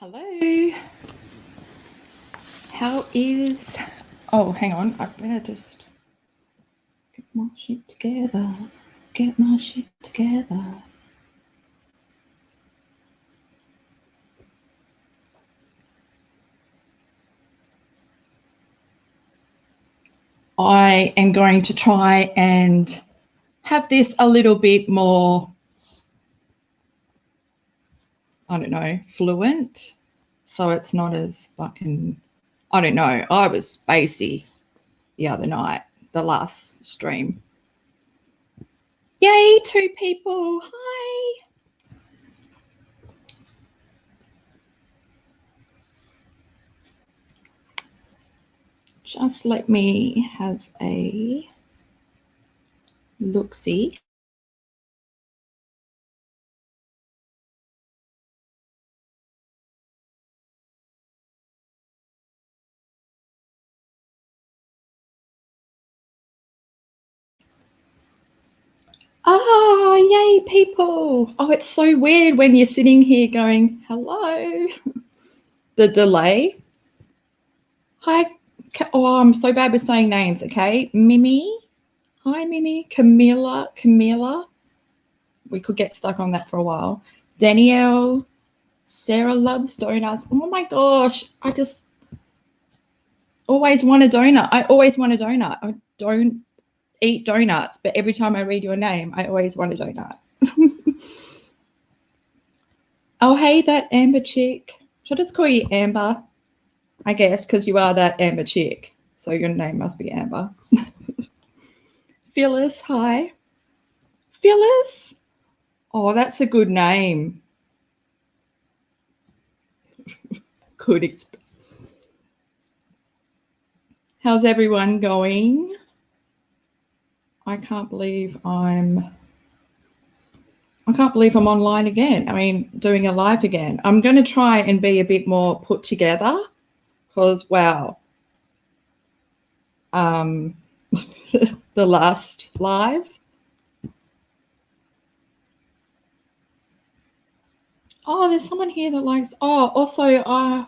Hello. How is... Oh, hang on. I better just get my shit together. Get my shit together. I am going to try and have this a little bit more, I don't know, fluent. So it's not as fucking, I don't know. I was spacey the other night, the last stream. Yay, 2 people. Hi. Just let me have a look-see. Ah, yay, people. Oh, it's so weird when you're sitting here going, hello. The delay. Hi. Oh, I'm so bad with saying names, okay? Mimi. Hi, Mimi. Camilla. We could get stuck on that for a while. Danielle. Sarah loves donuts. Oh, my gosh. I just always want a donut. I always want a donut. I don't eat donuts, but every time I read your name, I always want a donut. Oh, hey, that Amber chick. Should I just call you Amber? I guess, because you are that Amber chick. So your name must be Amber. Phyllis, hi. Phyllis? Oh, that's a good name. Good. How's everyone going? I can't believe I'm online again. I mean, doing a live again. I'm going to try and be a bit more put together because, wow, the last live. Oh, there's someone here that likes. Oh, also,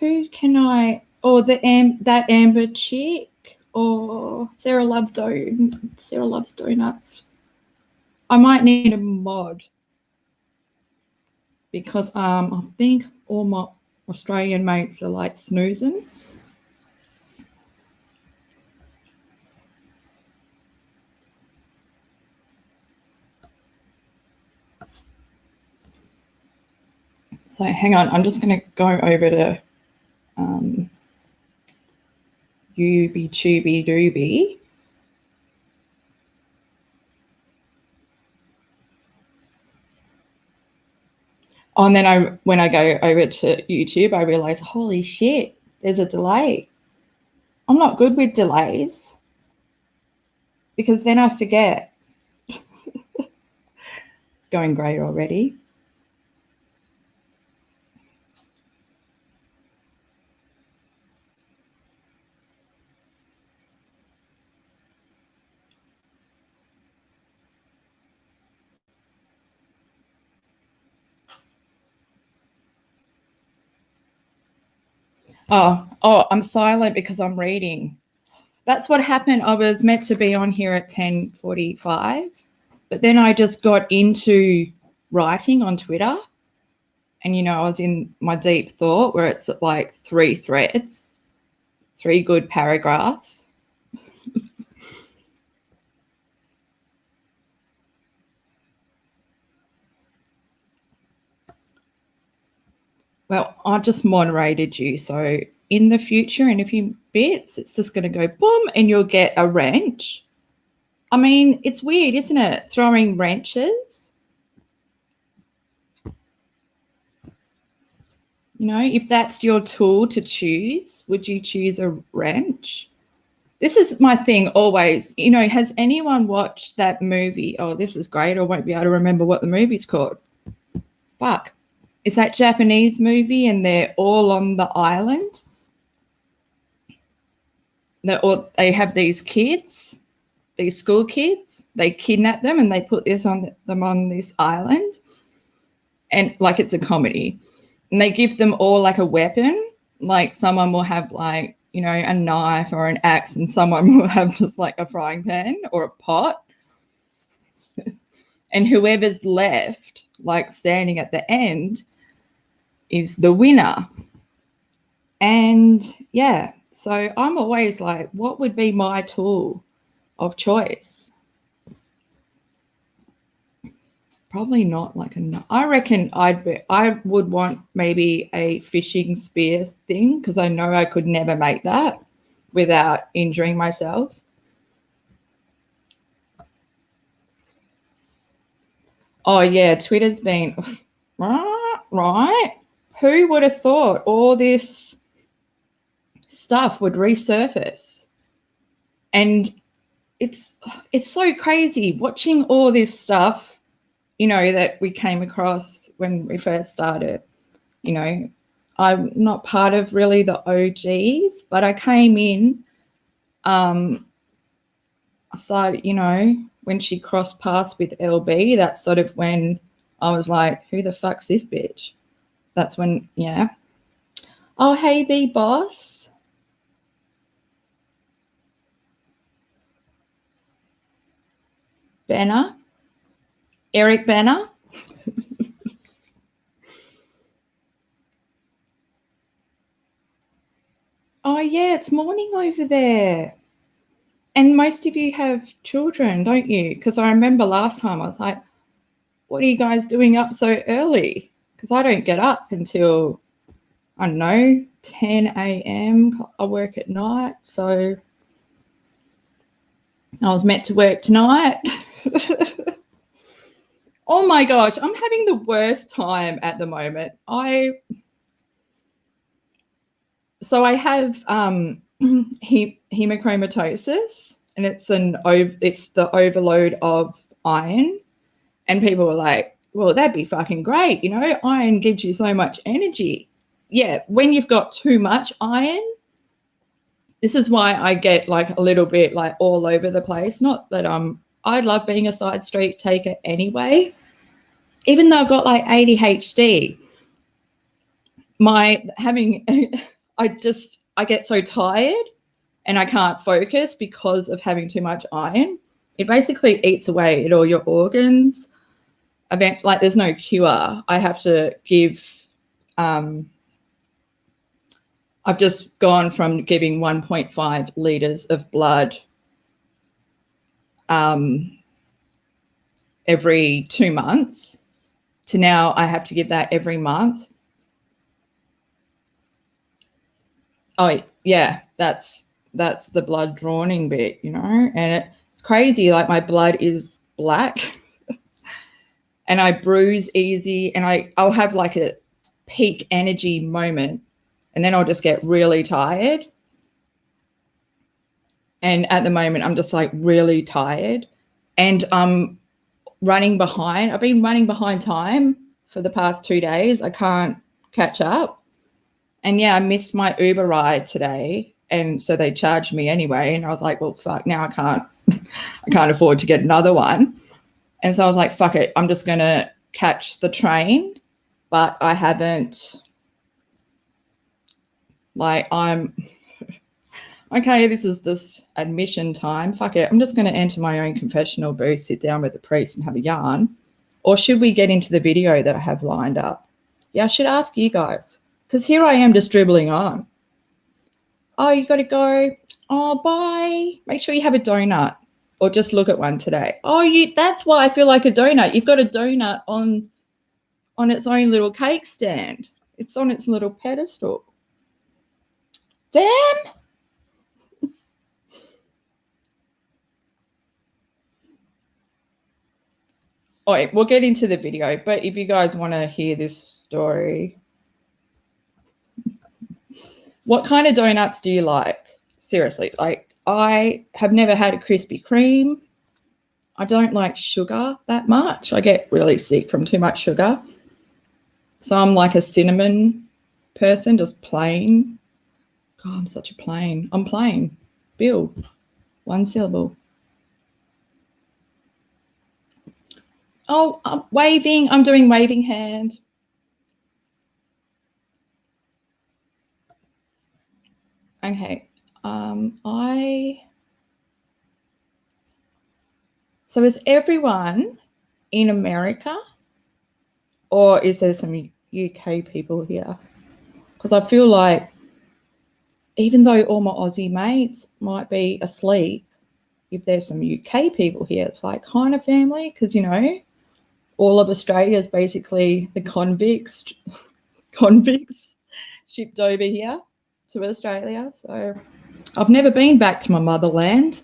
who can I? Or that Amber chick. Or Sarah loves donuts. I might need a mod because I think all my Australian mates are like snoozing. So hang on, I'm just going to go over to Ubi Tubi Doobie. Oh, and then when I go over to YouTube, I realize, holy shit, there's a delay. I'm not good with delays because then I forget. It's going great already. Oh, I'm silent because I'm reading. That's what happened. I was meant to be on here at 10:45, but then I just got into writing on Twitter. And, I was in my deep thought where it's like 3 threads, 3 good paragraphs. Well, I just moderated you. So in the future, in a few bits, it's just going to go boom and you'll get a wrench. I mean, it's weird, isn't it? Throwing wrenches. If that's your tool to choose, would you choose a wrench? This is my thing always. Has anyone watched that movie? Oh, this is great. I won't be able to remember what the movie's called. Fuck. It's that Japanese movie and they're all on the island. They have these kids, these school kids. They kidnap them and they put them on this island. And like it's a comedy. And they give them all like a weapon. Like someone will have like, you know, a knife or an axe, and someone will have just like a frying pan or a pot. And whoever's left, like standing at the end, is the winner. And yeah, so I'm always like, what would be my tool of choice? Probably not like I reckon I would want maybe a fishing spear thing, because I know I could never make that without injuring myself. Oh yeah, Twitter's been right. Who would have thought all this stuff would resurface? And it's so crazy watching all this stuff, you know, that we came across when we first started. You know, I'm not part of really the OGs, but I came in, I started, you know, when she crossed paths with LB, that's sort of when I was like, who the fuck's this bitch? That's when, yeah. Oh, hey, the boss. Benner. Eric Benner. Oh, yeah, it's morning over there. And most of you have children, don't you? Because I remember last time I was like, what are you guys doing up so early? Because I don't get up until, I don't know, 10 a.m. I work at night. So I was meant to work tonight. Oh my gosh, I'm having the worst time at the moment. I have hemochromatosis, and it's the overload of iron. And people were like, well, that'd be fucking great. You know, iron gives you so much energy. Yeah, when you've got too much iron, this is why I get like a little bit like all over the place. Not that I love being a side street taker anyway. Even though I've got like ADHD, I get so tired and I can't focus because of having too much iron. It basically eats away at all your organs. Like there's no cure. I have to give, I've just gone from giving 1.5 liters of blood every 2 months to now I have to give that every month. Oh yeah, that's the blood drawing bit, you know, and it's crazy. Like my blood is black and I bruise easy, and I'll have like a peak energy moment and then I'll just get really tired. And at the moment I'm just like really tired, and I'm running behind. I've been running behind time for the past 2 days. I can't catch up. And yeah, I missed my Uber ride today, and so they charged me anyway. And I was like, well, fuck, now I can't afford to get another one. And so I was like, fuck it, I'm just gonna catch the train. But I haven't, like, okay, this is just admission time. Fuck it, I'm just gonna enter my own confessional booth, sit down with the priest and have a yarn. Or should we get into the video that I have lined up? Yeah, I should ask you guys, because here I am just dribbling on. Oh, you got to go. Oh, bye. Make sure you have a donut, or just look at one today. Oh, that's why I feel like a donut. You've got a donut on its own little cake stand. It's on its little pedestal. Damn. All right, we'll get into the video, but if you guys want to hear this story, what kind of donuts do you like? Seriously, like I have never had a Krispy Kreme. I don't like sugar that much. I get really sick from too much sugar. So I'm like a cinnamon person, just plain. God, I'm such a plain. I'm plain. Bill, one syllable. Oh, I'm waving. I'm doing waving hand. Okay. So is everyone in America, or is there some UK people here? Because I feel like even though all my Aussie mates might be asleep, if there's some UK people here, it's like kind of family, because, you know, all of Australia is basically the convicts shipped over here to Australia. So I've never been back to my motherland.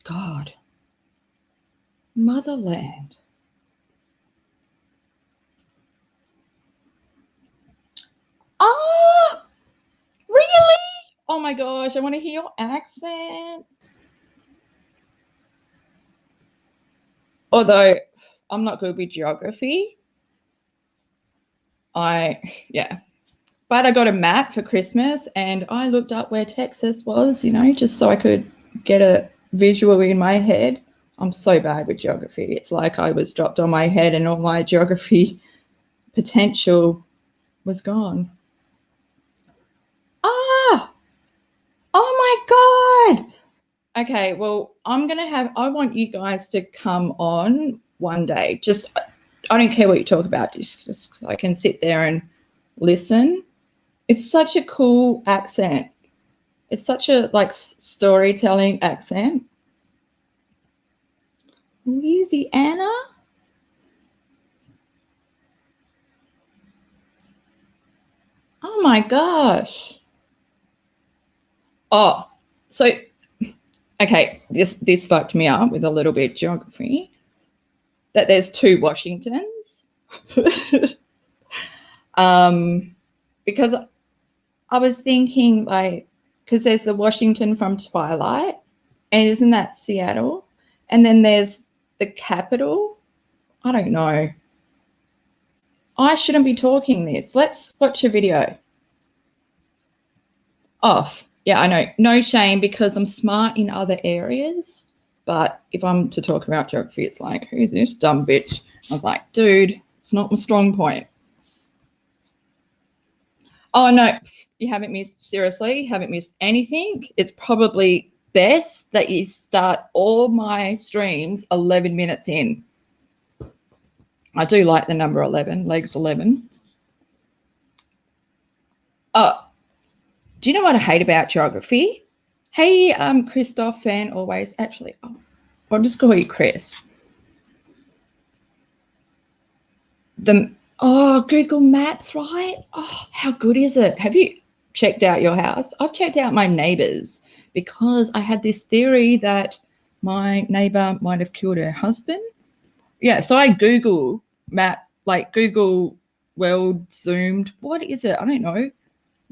God, motherland. Oh, really? Oh my gosh, I want to hear your accent. Although I'm not good with geography. But I got a map for Christmas and I looked up where Texas was, you know, just so I could get a visual in my head. I'm so bad with geography. It's like I was dropped on my head and all my geography potential was gone. Ah, oh my God. Okay, well, I want you guys to come on one day. Just, I don't care what you talk about, just so I can sit there and listen. It's such a cool accent. It's such a like storytelling accent. Louisiana? Oh my gosh. Oh, so okay, this fucked me up with a little bit of geography. That there's two Washingtons. Because I was thinking like, because there's the Washington from Twilight, and isn't that Seattle? And then there's the capital. I don't know. I shouldn't be talking this. Let's watch a video. Off. Yeah, I know. No shame because I'm smart in other areas. But if I'm to talk about geography, it's like, who's this dumb bitch? I was like, dude, it's not my strong point. Oh, no, you haven't missed anything. It's probably best that you start all my streams 11 minutes in. I do like the number 11, legs 11. Oh, do you know what I hate about geography? Hey, Christoph fan always. Actually, I'll just call you Chris. Google Maps, right? Oh, how good is it? Have you checked out your house? I've checked out my neighbours because I had this theory that my neighbour might have killed her husband. Yeah, so I Google map, like Google World zoomed. What is it? I don't know.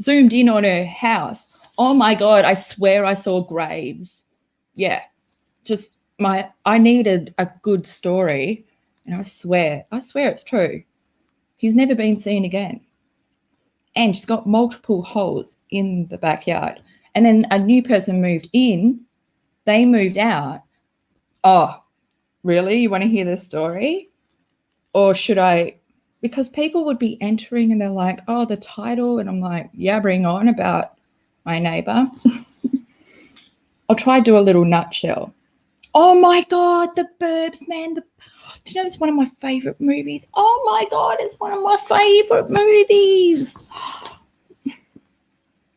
Zoomed in on her house. Oh my God, I swear I saw graves. Yeah, just I needed a good story, and I swear it's true. He's never been seen again. And she's got multiple holes in the backyard. And then a new person moved in, they moved out. Oh, really? You want to hear the story? Or should I? Because people would be entering and they're like, oh, the title. And I'm like, yeah, bring on about my neighbor. I'll try to do a little nutshell. Oh my God, The Burbs, man. Do you know it's one of my favorite movies? Oh my God, it's one of my favorite movies.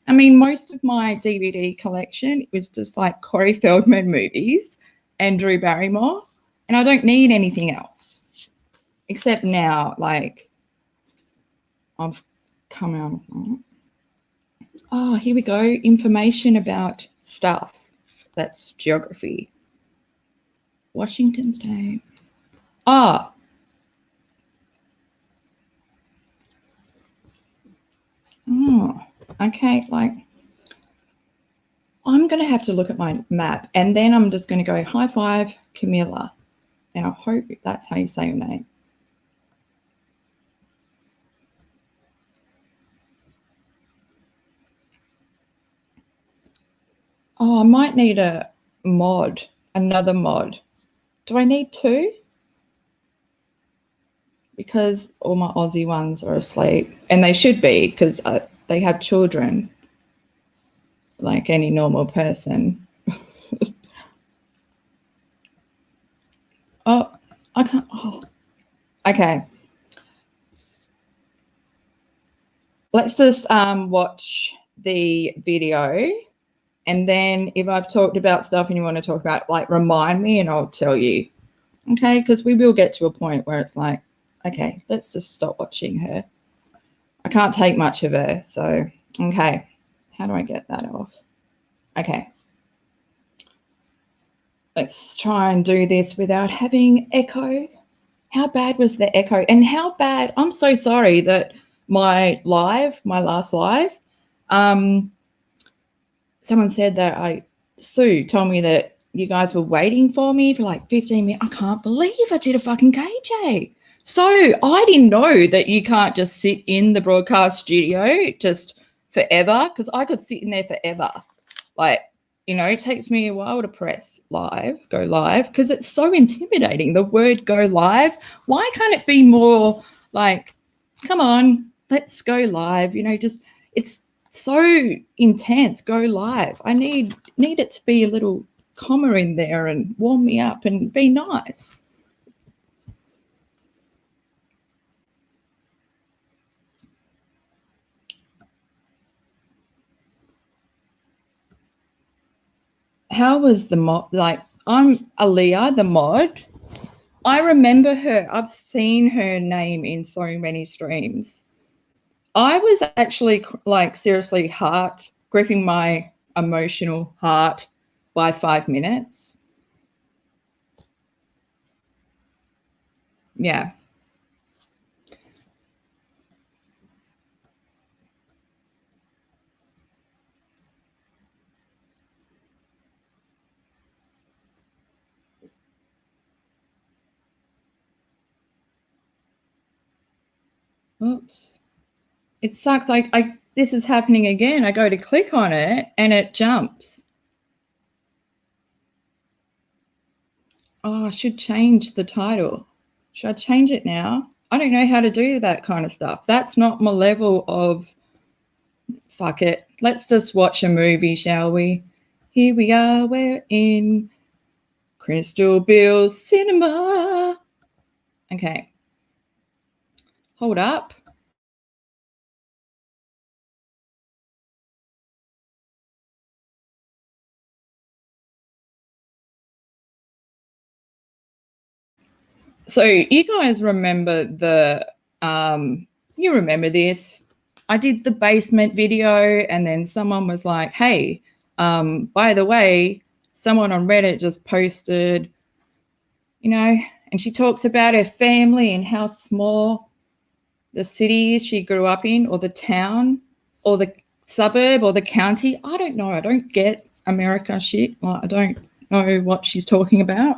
I mean, most of my DVD collection was just like Corey Feldman movies and Drew Barrymore, and I don't need anything else. Except now, like, I've come out. Oh, here we go. Information about stuff. That's geography. Washington State. Oh. Oh, okay. Like, I'm going to have to look at my map, and then I'm just going to go high five, Camilla. And I hope that's how you say your name. Oh, I might need another mod. Do I need two? Because all my Aussie ones are asleep, and they should be because they have children. like any normal person. Oh, I can't. Oh, okay. Let's just watch the video, and then if I've talked about stuff and you want to talk about, like, remind me and I'll tell you. Okay, because we will get to a point where it's like, okay, let's just stop watching her. I can't take much of her, so okay. How do I get that off? Okay. Let's try and do this without having echo. How bad was the echo? And how bad, I'm so sorry that my last live, someone said that Sue told me that you guys were waiting for me for like 15 minutes. I can't believe I did a fucking KJ. So I didn't know that you can't just sit in the broadcast studio just forever, because I could sit in there forever. Like, you know, it takes me a while to press live, go live, because it's so intimidating. The word go live. Why can't it be more like, come on, let's go live? You know, just, it's so intense. Go live. I need it to be a little comma in there and warm me up and be nice. How was the mod? Like, I'm Aaliyah, the mod. I remember her. I've seen her name in so many streams. I was actually, like, seriously gripping my emotional heart by 5 minutes. Yeah. Oops. It sucks. This is happening again. I go to click on it and it jumps. Oh, I should change the title. Should I change it now? I don't know how to do that kind of stuff. That's not my level of, fuck it. Let's just watch a movie, shall we? Here we are. We're in Crystal Bill's Cinema. Okay. Hold up. So you guys remember you remember this. I did the basement video and then someone was like, hey, by the way, someone on Reddit just posted, you know, and she talks about her family and how small the city she grew up in, or the town, or the suburb, or the county. I don't know. I don't get America shit. Like, I don't know what she's talking about.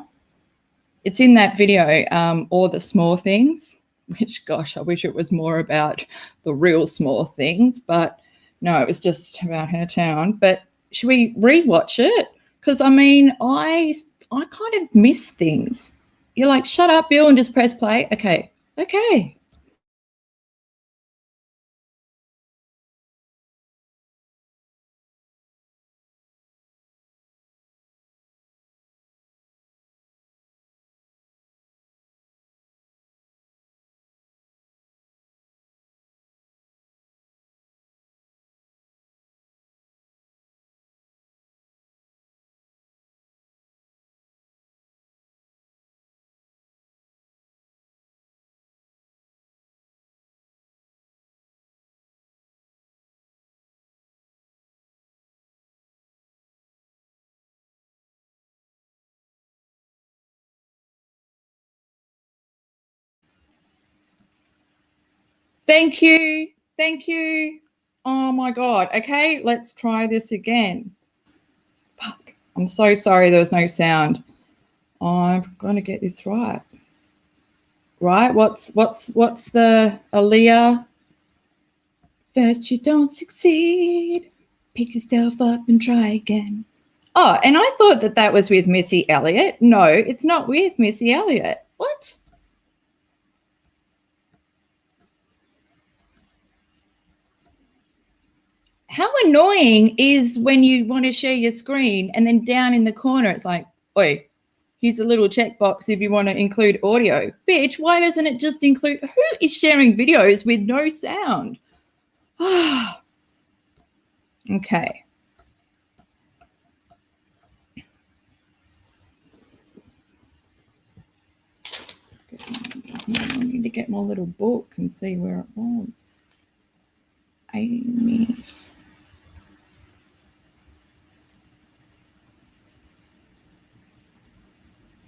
It's in that video, All the Small Things, which, gosh, I wish it was more about the real small things, but no, it was just about her town. But should we rewatch it? Because, I mean, I kind of miss things. You're like, shut up, Bill, and just press play. Okay. Thank you. Oh, my God. Okay, let's try this again. Fuck. I'm so sorry there was no sound. I'm going to get this right. Right? What's the Aaliyah? First you don't succeed, pick yourself up and try again. Oh, and I thought that was with Missy Elliott. No, it's not with Missy Elliott. What? How annoying is when you want to share your screen and then down in the corner it's like, oi, here's a little checkbox if you want to include audio. Bitch, why doesn't it just include? Who is sharing videos with no sound? Okay. I need to get my little book and see where it was. Amy.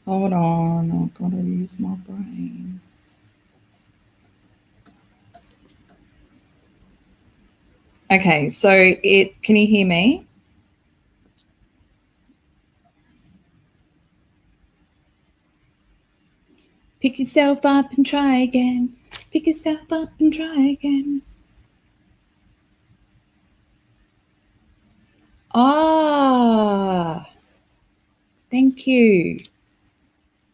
Hold on, I've got to use my brain. Okay, so can you hear me? Pick yourself up and try again. Pick yourself up and try again. Ah, thank you.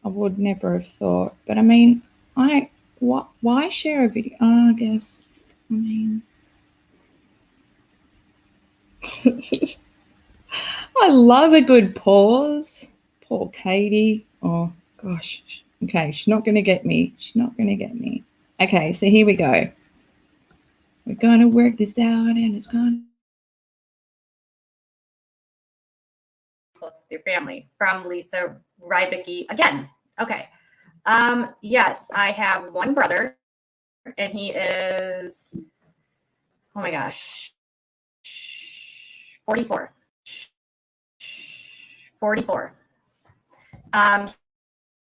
I would never have thought, but I mean, why share a video? I guess, I mean, I love a good pause. Poor Katie. Oh, gosh. Okay, she's not going to get me. She's not going to get me. Okay, so here we go. We're going to work this out, and it's going to... Close with your family. From Lisa Rybicki. Again, okay. Yes, I have one brother, and he is, oh my gosh, 44. 44.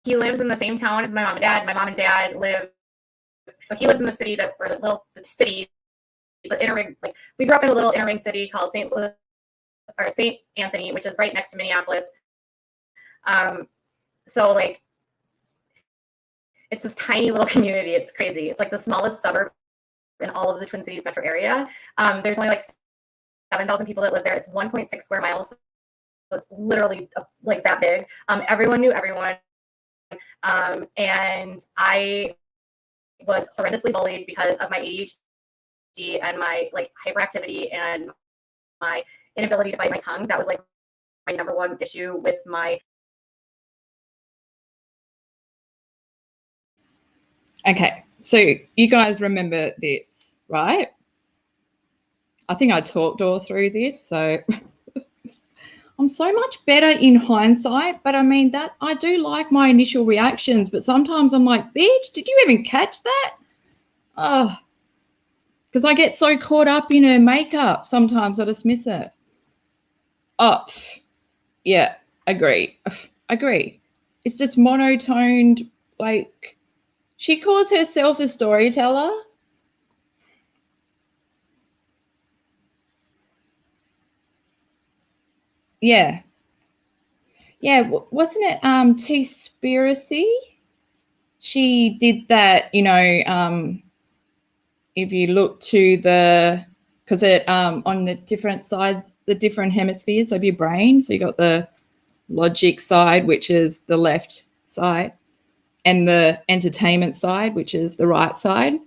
He lives in the same town as my mom and dad. My mom and dad live, so he lives in the city that, or the city, the inner ring, like we grew up in a little inner ring city called St. Anthony, which is right next to Minneapolis. So like, it's this tiny little community. It's crazy. It's like the smallest suburb in all of the Twin Cities metro area. There's only like 7,000 people that live there. It's 1.6 square miles. So it's literally like that big. Everyone knew everyone. And I was horrendously bullied because of my ADHD and my like hyperactivity and my inability to bite my tongue. That was like my number one issue with my... Okay, so you guys remember this, right? I think I talked all through this, so I'm so much better in hindsight, but I mean that I do like my initial reactions, but sometimes I'm like, bitch, did you even catch that? Oh, because I get so caught up in her makeup, sometimes I just miss it. Oh, yeah, agree. Agree. It's just monotoned, like, she calls herself a storyteller. Yeah. Yeah, wasn't it T-Spiracy? She did that, you know, if you look to the, because it on the different sides, the different hemispheres of your brain. So you got the logic side, which is the left side, and the entertainment side, which is the right side.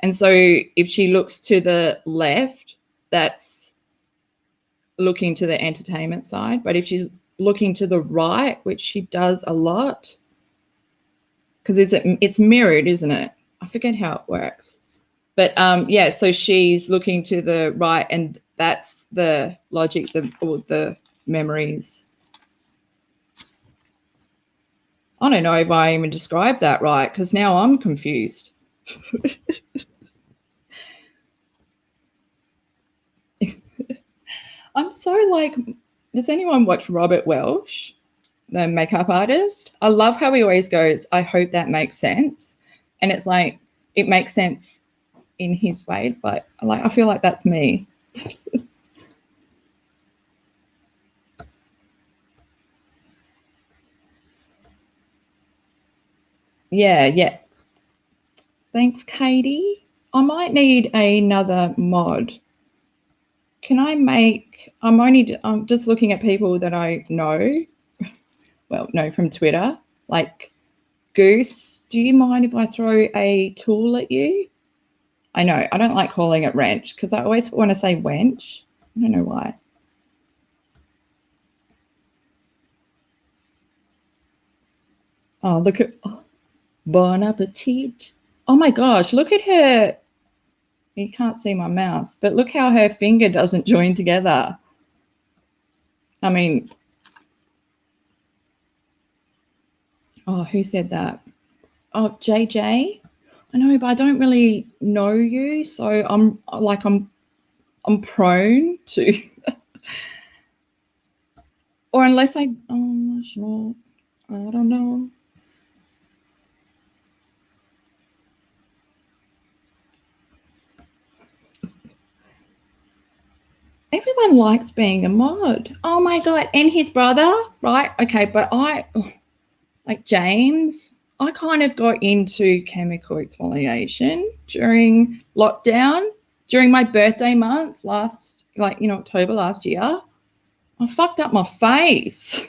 And so if she looks to the left, that's looking to the entertainment side. But if she's looking to the right, which she does a lot, because it's mirrored, isn't it? I forget how it works. But yeah, so she's looking to the right, and that's the logic, or the memories. I don't know if I even described that right, because now I'm confused. I'm so like, does anyone watch Robert Welsh, the makeup artist? I love how he always goes, I hope that makes sense. And it's like, it makes sense in his way, but like, I feel like that's me. Yeah. Thanks, Katie. I might need another mod. Can I make, I'm just looking at people that I know, well, no, from Twitter, like Goose, do you mind if I throw a tool at you? I know, I don't like calling it wrench because I always want to say wench. I don't know why. Oh, look at Bon Appetit. Oh my gosh, look at her. You can't see my mouse, but look how her finger doesn't join together. I mean, oh, who said that? Oh, JJ. I know, but I don't really know you, so I'm prone to, or unless I, oh, I'm not sure. I don't know. Everyone likes being a mod. Oh my God. And his brother, right? Okay, but like James, I kind of got into chemical exfoliation during lockdown, during my birthday month October last year. I fucked up my face.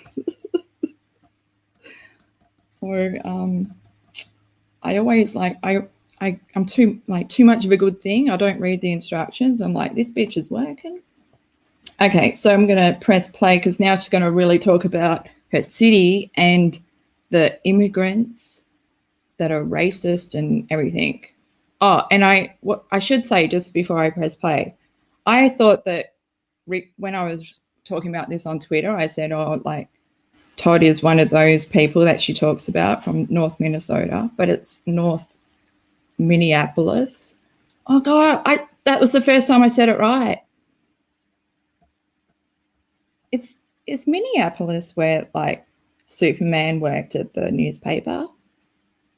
So I always I'm too much of a good thing. I don't read the instructions. I'm like, this bitch is working. Okay, so I'm going to press play because now she's going to really talk about her city and the immigrants that are racist and everything. Oh, and what I should say just before I press play, I thought that when I was talking about this on Twitter, I said, oh, like Todd is one of those people that she talks about from North Minnesota, but it's North Minneapolis. Oh God, that was the first time I said it right. It's Minneapolis where like Superman worked at the newspaper.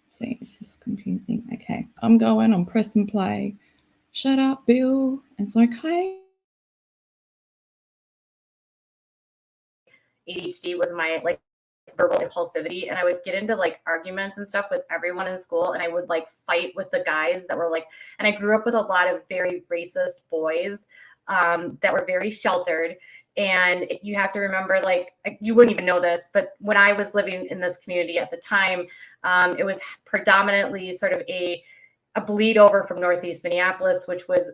See, it's this computer thing. Okay, I'm pressing play. Shut up, Bill. It's okay. ADHD was my like verbal impulsivity, and I would get into like arguments and stuff with everyone in school, and I would like fight with the guys that were like, and I grew up with a lot of very racist boys that were very sheltered. And you have to remember, like, you wouldn't even know this, but when I was living in this community at the time, it was predominantly sort of a bleed over from Northeast Minneapolis, which was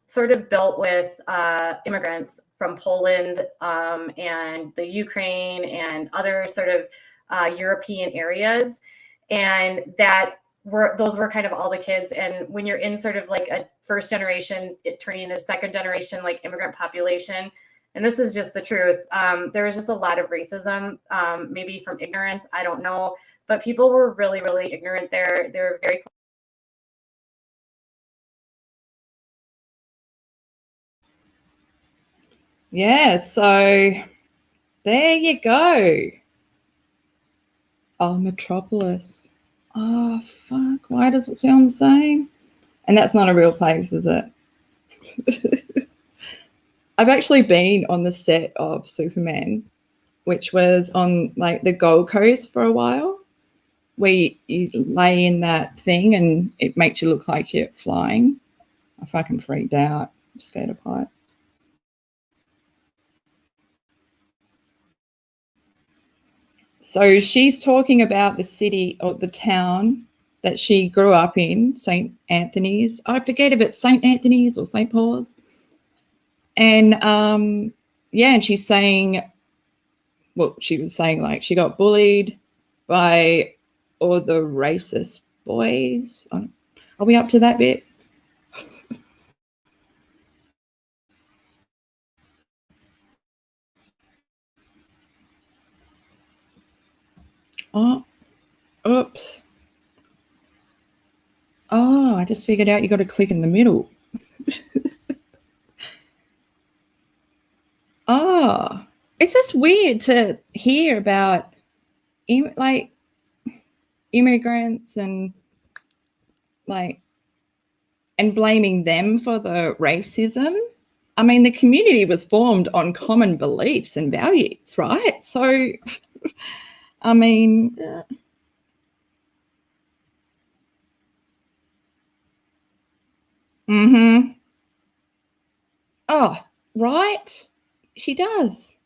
sort of built with immigrants from Poland and the Ukraine and other sort of European areas. And those were kind of all the kids. And when you're in sort of like a first generation, turning into second generation, like immigrant population, and this is just the truth, there was just a lot of racism, maybe from ignorance, I don't know, but people were really, really ignorant there. They were very Yeah, so there you go. Oh, Metropolis. Oh, fuck. Why does it sound the same? And that's not a real place, is it? I've actually been on the set of Superman, which was on like the Gold Coast for a while, where you lay in that thing and it makes you look like you're flying. I fucking freaked out. I'm scared of heights. So she's talking about the city or the town that she grew up in, St. Anthony's. I forget if it's St. Anthony's or St. Paul's. And and she's saying, well, she was saying like she got bullied by all the racist boys. Are we up to that bit? Oh, oops. Oh, I just figured out you got to click in the middle. Oh, it's just weird to hear about like immigrants and blaming them for the racism. I mean, the community was formed on common beliefs and values, right? So, I mean, oh, right. She does.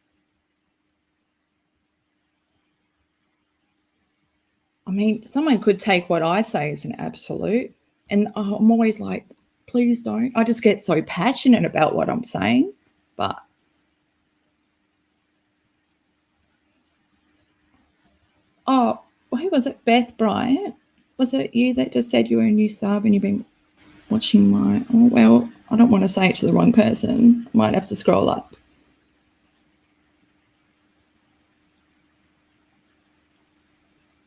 I mean, someone could take what I say as an absolute, and I'm always like, please don't. I just get so passionate about what I'm saying. But oh, who was it? Beth Bryant? Was it you that just said you were a new sub and you've been watching my... Oh, well, I don't want to say it to the wrong person. I might have to scroll up.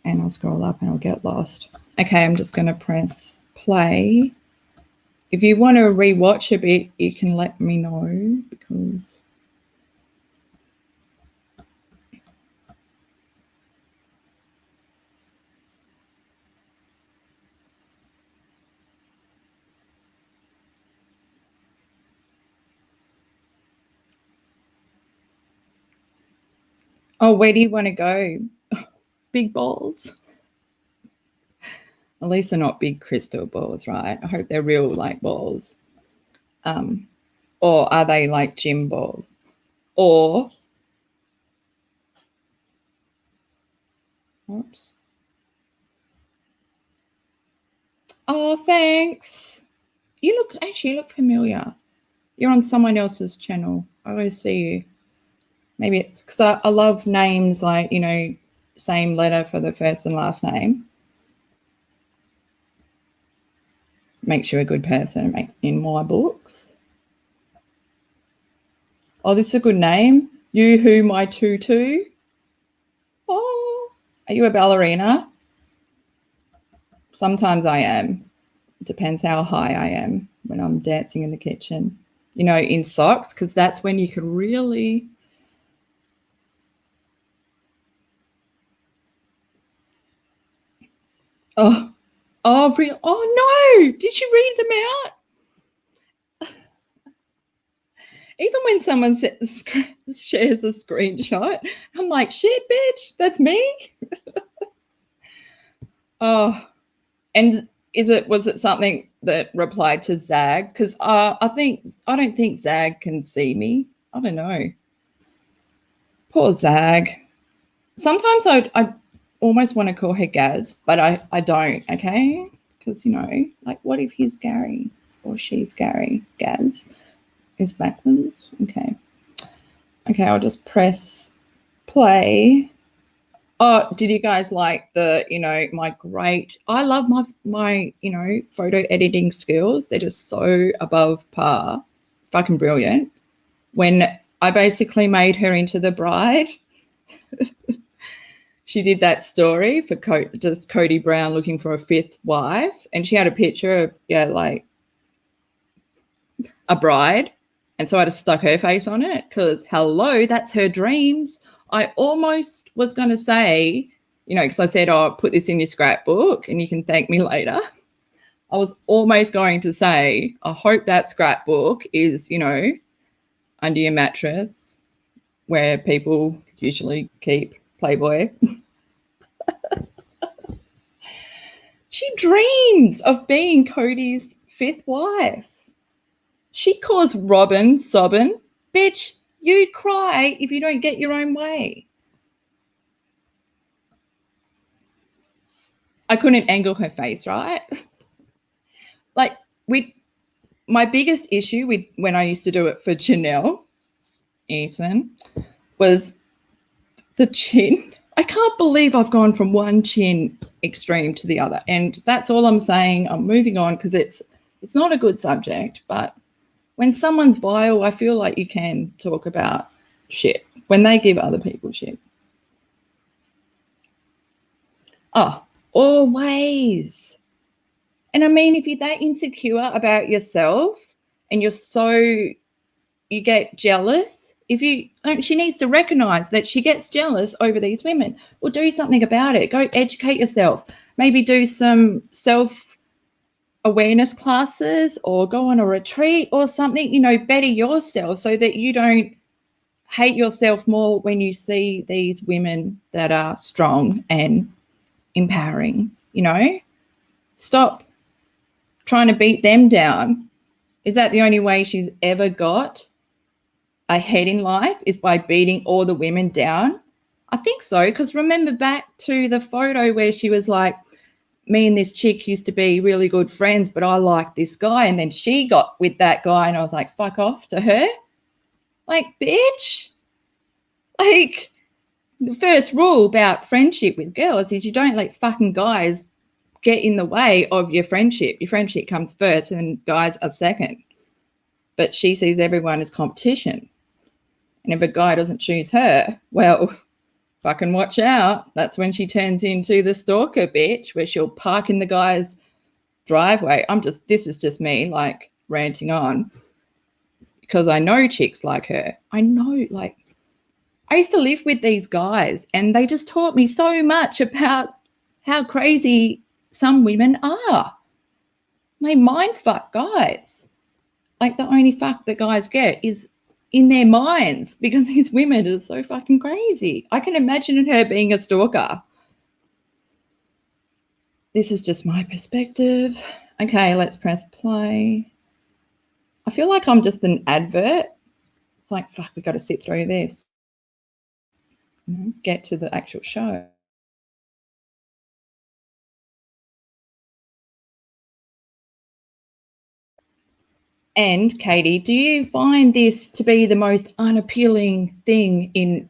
And I'll scroll up and I'll get lost. Okay, I'm just going to press play. If you want to rewatch a bit, you can let me know because... Oh, where do you want to go? Big balls. At least they're not big crystal balls, right? I hope they're real like balls. Or are they like gym balls? Or, oops. Oh, thanks. You look familiar. You're on someone else's channel. I always see you. Maybe it's because I love names like, you know, same letter for the first and last name. Makes you a good person in my books. Oh, this is a good name. You Who My Tutu. Oh, are you a ballerina? Sometimes I am. It depends how high I am when I'm dancing in the kitchen. You know, in socks, because that's when you can really... Oh, real. Oh, no. Did you read them out? Even when someone shares a screenshot, I'm like, shit, bitch, that's me. Oh, and was it something that replied to Zag? Because I don't think Zag can see me. I don't know. Poor Zag. Sometimes I almost want to call her Gaz, but I don't, okay? Because, you know, like what if he's Gary or she's Gary? Gaz is backwards. Okay, I'll just press play. Oh, did you guys like the, you know, I love my, you know, photo editing skills. They're just so above par. Fucking brilliant. When I basically made her into the bride. She did that story for just Cody Brown looking for a fifth wife. And she had a picture of, like a bride. And so I just stuck her face on it because, hello, that's her dreams. I almost was going to say, you know, because I said, oh, put this in your scrapbook and you can thank me later. I was almost going to say, I hope that scrapbook is, you know, under your mattress where people usually keep Playboy. She dreams of being Cody's fifth wife. She calls Robin sobbing. Bitch, you cry if you don't get your own way. I couldn't angle her face, right? Like, my biggest issue when I used to do it for Janelle Eason was the chin. I can't believe I've gone from one chin extreme to the other. And that's all I'm saying. I'm moving on because it's not a good subject. But when someone's vile, I feel like you can talk about shit when they give other people shit. Oh, always. And I mean, if you're that insecure about yourself and you get jealous, she needs to recognize that she gets jealous over these women. Well, do something about it. Go educate yourself. Maybe do some self-awareness classes or go on a retreat or something, you know, better yourself so that you don't hate yourself more when you see these women that are strong and empowering, you know. Stop trying to beat them down. Is that the only way she's ever got ahead in life, is by beating all the women down? I think so, because remember back to the photo where she was like, me and this chick used to be really good friends, but I like this guy. And then she got with that guy and I was like, fuck off to her. Like, bitch. Like, the first rule about friendship with girls is you don't let fucking guys get in the way of your friendship. Your friendship comes first and guys are second. But she sees everyone as competition. And if a guy doesn't choose her, well, fucking watch out. That's when she turns into the stalker bitch, where she'll park in the guy's driveway. This is just me like ranting on because I know chicks like her. I know, like, I used to live with these guys and they just taught me so much about how crazy some women are. They mind fuck guys. Like, the only fuck that guys get is in their minds because these women are so fucking crazy. I can imagine her being a stalker. This is just my perspective. Okay, let's press play. I feel like I'm just an advert. It's like, fuck, we got to sit through this. Get to the actual show. And Katie, do you find this to be the most unappealing thing in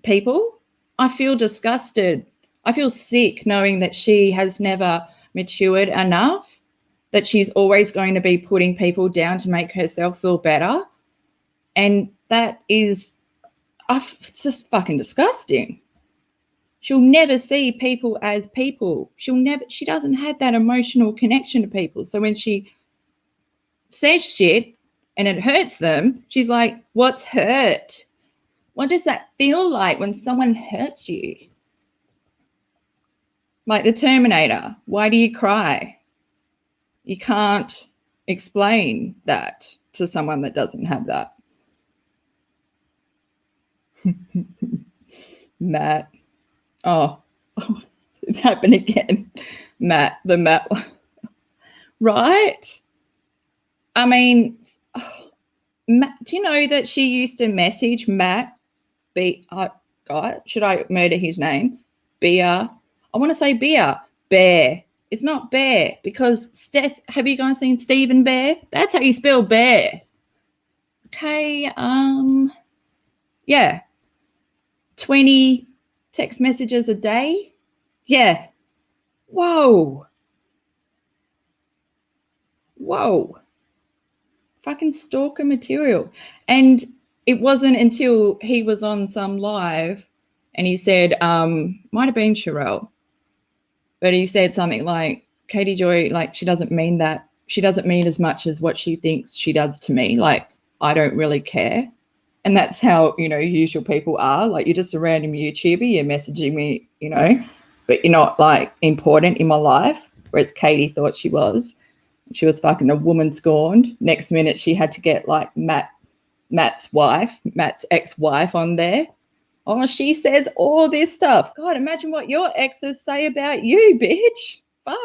people? I feel disgusted. I feel sick knowing that she has never matured enough, that she's always going to be putting people down to make herself feel better. And that is, it's just fucking disgusting. She'll never see people as people. She doesn't have that emotional connection to people. So when she says shit and it hurts them, she's like, what's hurt? What does that feel like when someone hurts you? Like the Terminator, why do you cry? You can't explain that to someone that doesn't have that. Matt. Oh, it's happened again. Matt, the Matt. Right? I mean, Matt, do you know that she used to message Matt? God, should I murder his name? Beer. I want to say Beer. Bear. It's not Bear because have you guys seen Stephen Bear? That's how you spell bear. Okay. Yeah. 20 text messages a day. Yeah. Whoa. Fucking stalker material. And it wasn't until he was on some live and he said, might have been Sherelle, but he said something like, Katie Joy, like, she doesn't mean that. She doesn't mean as much as what she thinks she does to me. Like, I don't really care. And that's how, usual people are. Like, you're just a random YouTuber, you're messaging me, but you're not, like, important in my life, whereas Katie thought she was. She was fucking a woman scorned. Next minute, she had to get, like, Matt's ex-wife on there. Oh, she says all this stuff. God, imagine what your exes say about you, bitch. Fuck.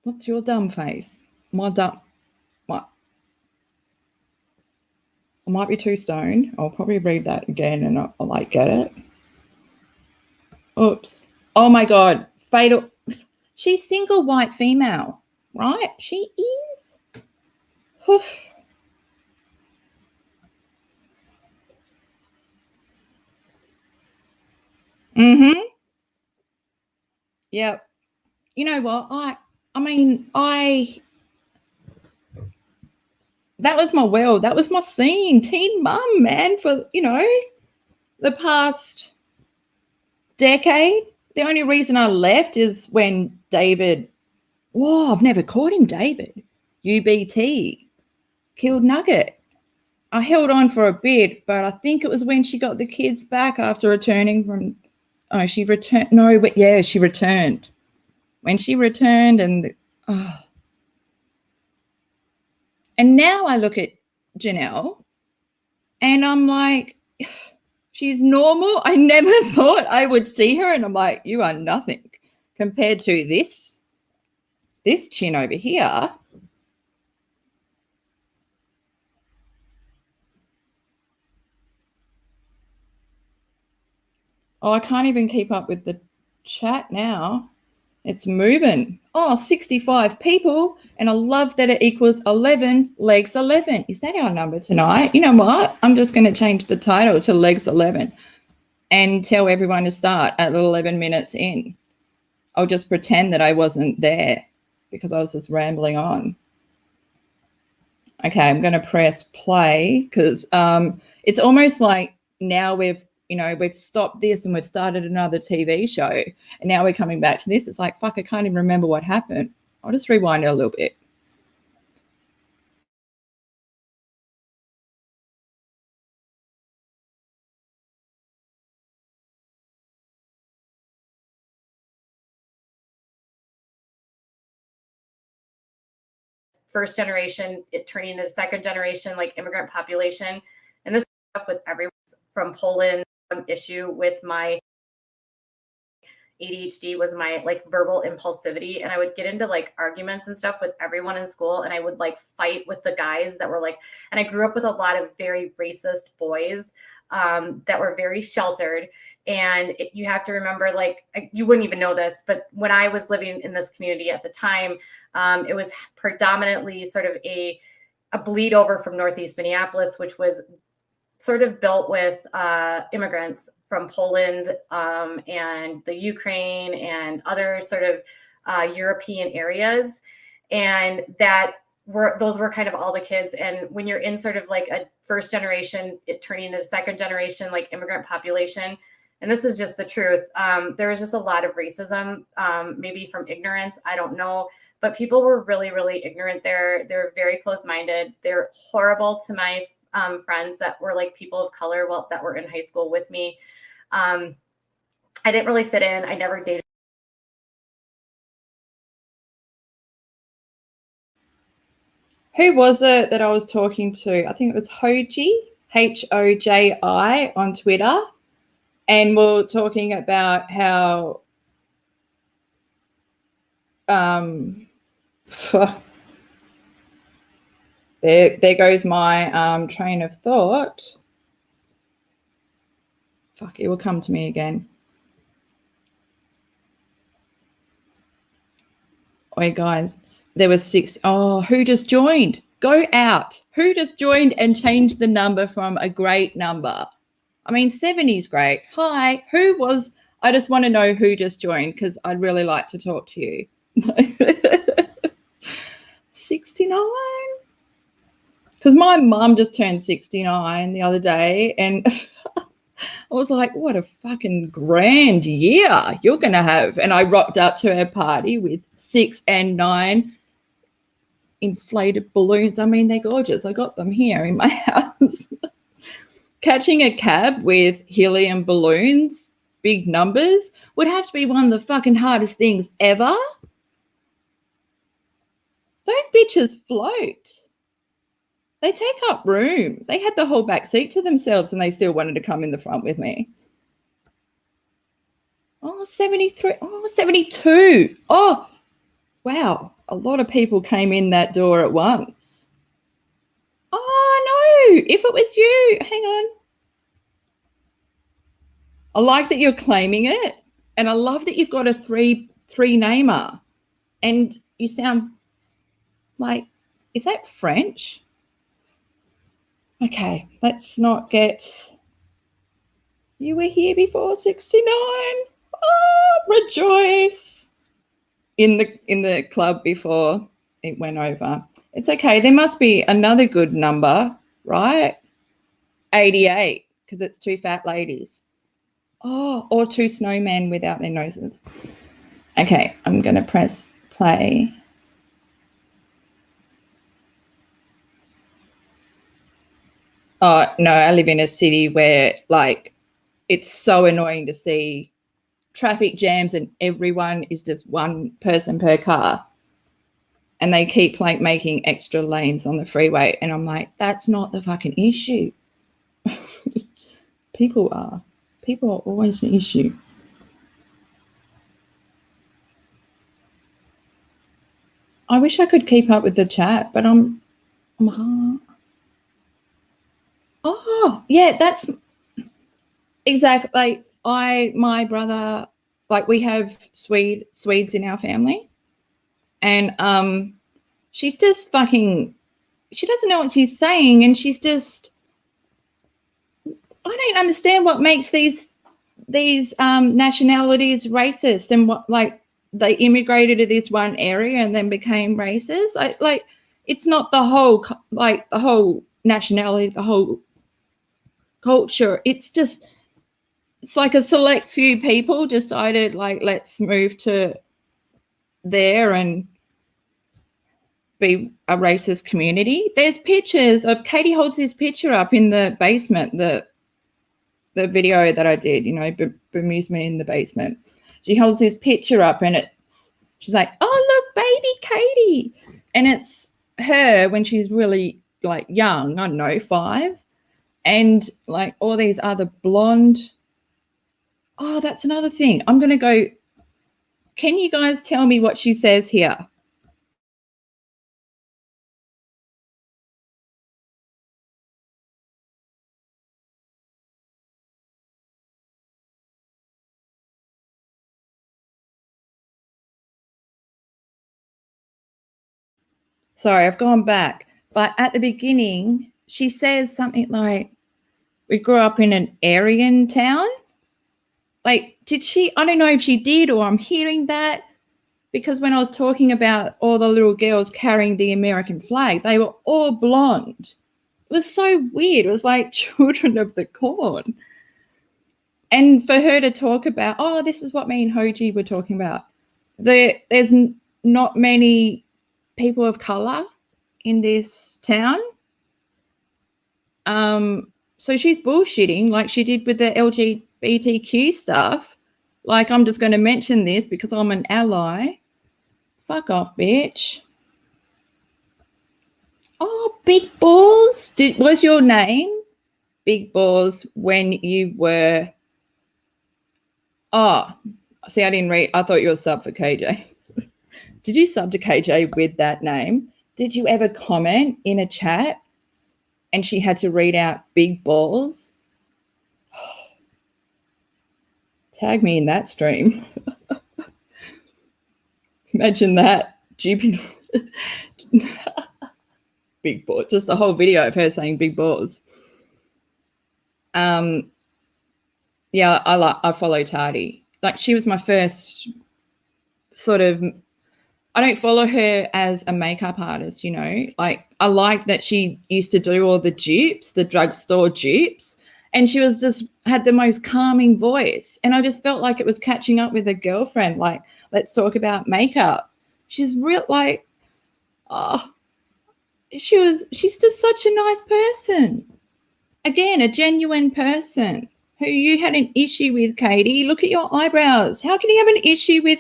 What's your dumb face? I might be too stoned. I'll probably read that again and I'll like get it. Oops. Oh my God. Fatal. She's single white female, right? She is. Mm-hmm. Yep. You know what? That was my world. That was my scene. Teen mum, man, for, the past decade. The only reason I left is when David, I've never called him David, UBT, killed Nugget. I held on for a bit, but I think it was when she got the kids back after returning from, she returned. No, but yeah, she returned. When she returned and now I look at Janelle and I'm like, she's normal. I never thought I would see her and I'm like, you are nothing compared to this chin over here. Oh, I can't even keep up with the chat now. It's moving. Oh, 65 people. And I love that it equals 11, legs 11. Is that our number tonight? You know what? I'm just going to change the title to legs 11 and tell everyone to start at 11 minutes in. I'll just pretend that I wasn't there because I was just rambling on. Okay, I'm going to press play because it's almost like now we've stopped this and we've started another TV show and now we're coming back to this. It's like, fuck, I can't even remember what happened. I'll just rewind it a little bit. First generation, it turning into second generation, like immigrant population. And this stuff with everyone from Poland. Issue with my ADHD was my like verbal impulsivity. And I would get into like arguments and stuff with everyone in school. And I would like fight with the guys that were like, and I grew up with a lot of very racist boys that were very sheltered. And you have to remember, like, you wouldn't even know this, but when I was living in this community at the time, it was predominantly sort of a bleed over from Northeast Minneapolis, which was sort of built with immigrants from Poland and the Ukraine and other sort of European areas. And those were kind of all the kids. And when you're in sort of like a first generation, it turning into second generation, like immigrant population, and this is just the truth, there was just a lot of racism, maybe from ignorance, I don't know. But people were really, really ignorant there. They're very close-minded. They're horrible to my friends that were like people of color, that were in high school with me. I didn't really fit in. I never dated. Who was it that I was talking to? I think it was Hoji, Hoji on Twitter. And we're talking about how there goes my train of thought. Fuck, it will come to me again. Oi, guys, there was 6. Oh, who just joined? Go out. Who just joined and changed the number from a great number? I mean, 70 is great. Hi, who was? I just want to know who just joined because I'd really like to talk to you. 69? Because my mum just turned 69 the other day and I was like, what a fucking grand year you're going to have. And I rocked up to her party with 6 and 9 inflated balloons. I mean, they're gorgeous. I got them here in my house. Catching a cab with helium balloons, big numbers, would have to be one of the fucking hardest things ever. Those bitches float. They take up room. They had the whole back seat to themselves and they still wanted to come in the front with me. Oh, 73. Oh, 72. Oh, wow. A lot of people came in that door at once. Oh, no. If it was you, hang on. I like that you're claiming it. And I love that you've got a three namer. And you sound like, is that French? Okay, let's not get... You were here before 69. Oh, rejoice. In the club before it went over. It's okay. There must be another good number, right? 88, because it's 2 fat ladies. Oh, or 2 snowmen without their noses. Okay, I'm going to press play. Oh, no, I live in a city where, like, it's so annoying to see traffic jams and everyone is just one person per car. And they keep, like, making extra lanes on the freeway. And I'm like, that's not the fucking issue. People are always an issue. I wish I could keep up with the chat, but I'm hard. Oh, yeah, that's exactly. Like my brother, like we have Swedes in our family, and she's just fucking. She doesn't know what she's saying, and she's just. I don't understand what makes these nationalities racist, and what, like, they immigrated to this one area and then became racist. Like it's not the whole, like, the whole nationality, the whole culture. It's like a select few people decided, like, let's move to there and be a racist community. There's pictures of Katie holds this picture up in the basement, the video that I did, bemusement in the basement. She holds this picture up, and she's like, oh, look, baby Katie. And it's her when she's really, like, young, I don't know, 5. And, like, all these other blonde. Oh, that's another thing. I'm going to go. Can you guys tell me what she says here? Sorry, I've gone back. But at the beginning, she says something like, we grew up in an Aryan town. Like, did she? I don't know if she did, or I'm hearing that, because when I was talking about all the little girls carrying the American flag, they were all blonde. It was so weird. It was like children of the corn. And for her to talk about, oh, this is what me and Hoji were talking about. There's not many people of color in this town. So she's bullshitting like she did with the LGBTQ stuff. Like, I'm just going to mention this because I'm an ally. Fuck off, bitch. Oh, Big Balls. Was your name Big Balls when you were... Oh, see, I didn't read. I thought you were sub for KJ. Did you sub to KJ with that name? Did you ever comment in a chat and she had to read out Big Balls? Tag me in that stream. Imagine that. GP. Big Balls. Just the whole video of her saying Big Balls. Yeah, I follow Tardy. Like, she was my first sort of... I don't follow her as a makeup artist, Like, I like that she used to do all the dupes, the drugstore dupes, and she was just had the most calming voice. And I just felt like it was catching up with a girlfriend. Like, let's talk about makeup. She's real, like, oh, she's just such a nice person. Again, a genuine person who you had an issue with, Katie. Look at your eyebrows. How can you have an issue with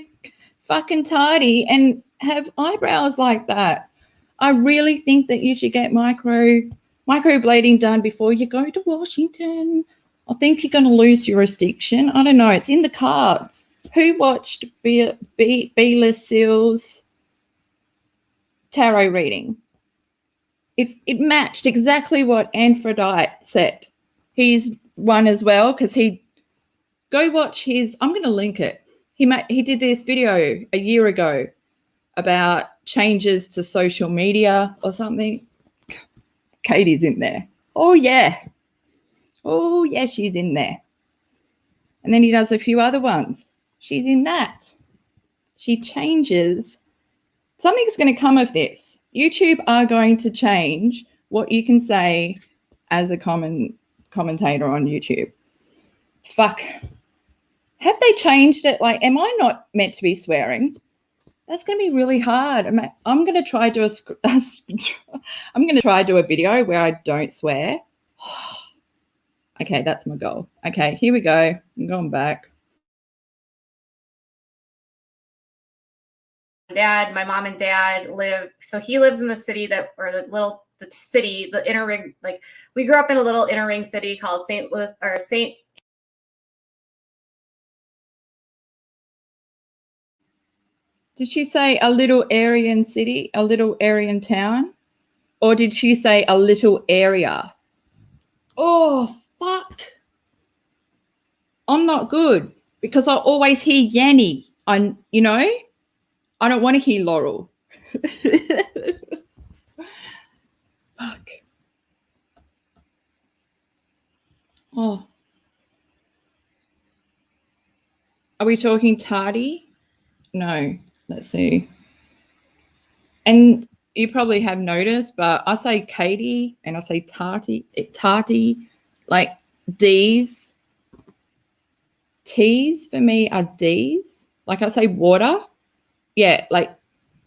fucking Tardy and have eyebrows like that? I really think that you should get microblading done before you go to Washington. I think you're going to lose jurisdiction. I don't know. It's in the cards. Who watched Bela Seal's tarot reading? It matched exactly what Aphrodite said. He's one as well, because go watch his... I'm going to link it. He did this video a year ago about changes to social media or something. Katie's in there. Oh, yeah. Oh, yeah, she's in there. And then he does a few other ones. She's in that. She changes. Something's going to come of this. YouTube are going to change what you can say as a commentator on YouTube. Fuck. Have they changed it? Like, am I not meant to be swearing? That's going to be really hard. I'm going to try do a video where I don't swear. Okay, that's my goal. Okay, here we go. I'm going back. My mom and dad live. So he lives in the city the inner ring. Like, we grew up in a little inner ring city called St. Louis, or St. Did she say a little Aryan city, a little Aryan town? Or did she say a little area? Oh, fuck. I'm not good because I always hear Yanny. I don't want to hear Laurel. Fuck. Oh. Are we talking tardy? No. Let's see. And you probably have noticed, but I say Katie and I say tarty, like D's. T's for me are D's. Like I say water. Yeah, like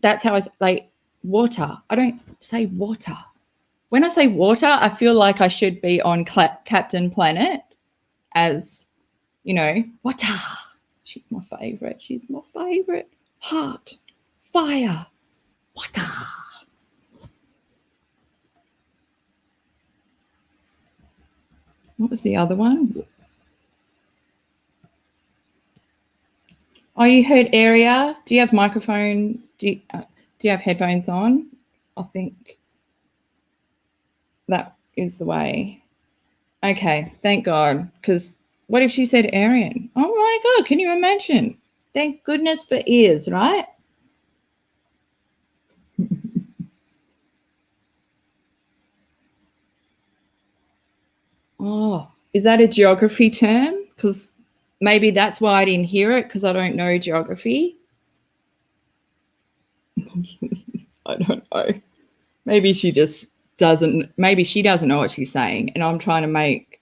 that's how like water. I don't say water. When I say water, I feel like I should be on Captain Planet as, water. She's my favorite. She's my favorite. Heart, fire, water. What was the other one? Oh, you heard area. Do you have microphone? Do you have headphones on? I think that is the way. Okay, thank God. Because what if she said Aryan? Oh my God, can you imagine? Thank goodness for ears, right? Oh, is that a geography term? Because maybe that's why I didn't hear it, because I don't know geography. I don't know. Maybe she just doesn't, maybe she doesn't know what she's saying, and I'm trying to make,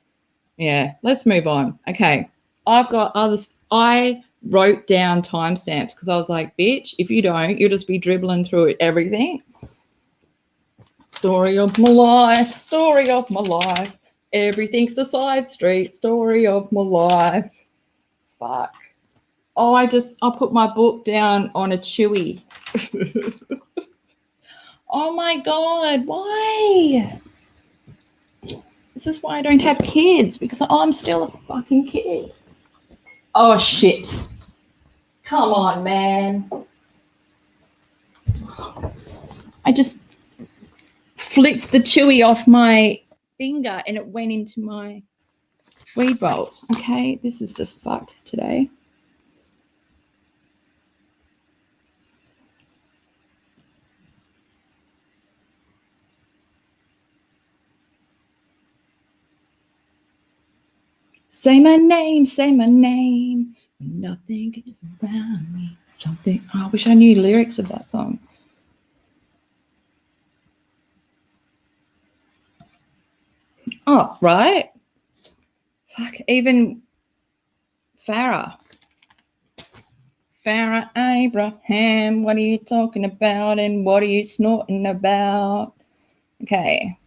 yeah, let's move on. Okay, I've got others. I wrote down timestamps because I was like, bitch, if you don't, you'll just be dribbling through everything. Story of my life, story of my life. Everything's a side street, story of my life. Fuck. Oh, I put my book down on a Chewy. Oh my God, why? This is why I don't have kids, because I'm still a fucking kid. Oh shit. Come on, man. I just flicked the Chewy off my finger and it went into my weed bowl. Okay, this is just fucked today. Say my name. Nothing is around me. Something. Oh, I wish I knew lyrics of that song. Oh, right. Fuck, even Farrah Abraham, what are you talking about and what are you snorting about? Okay.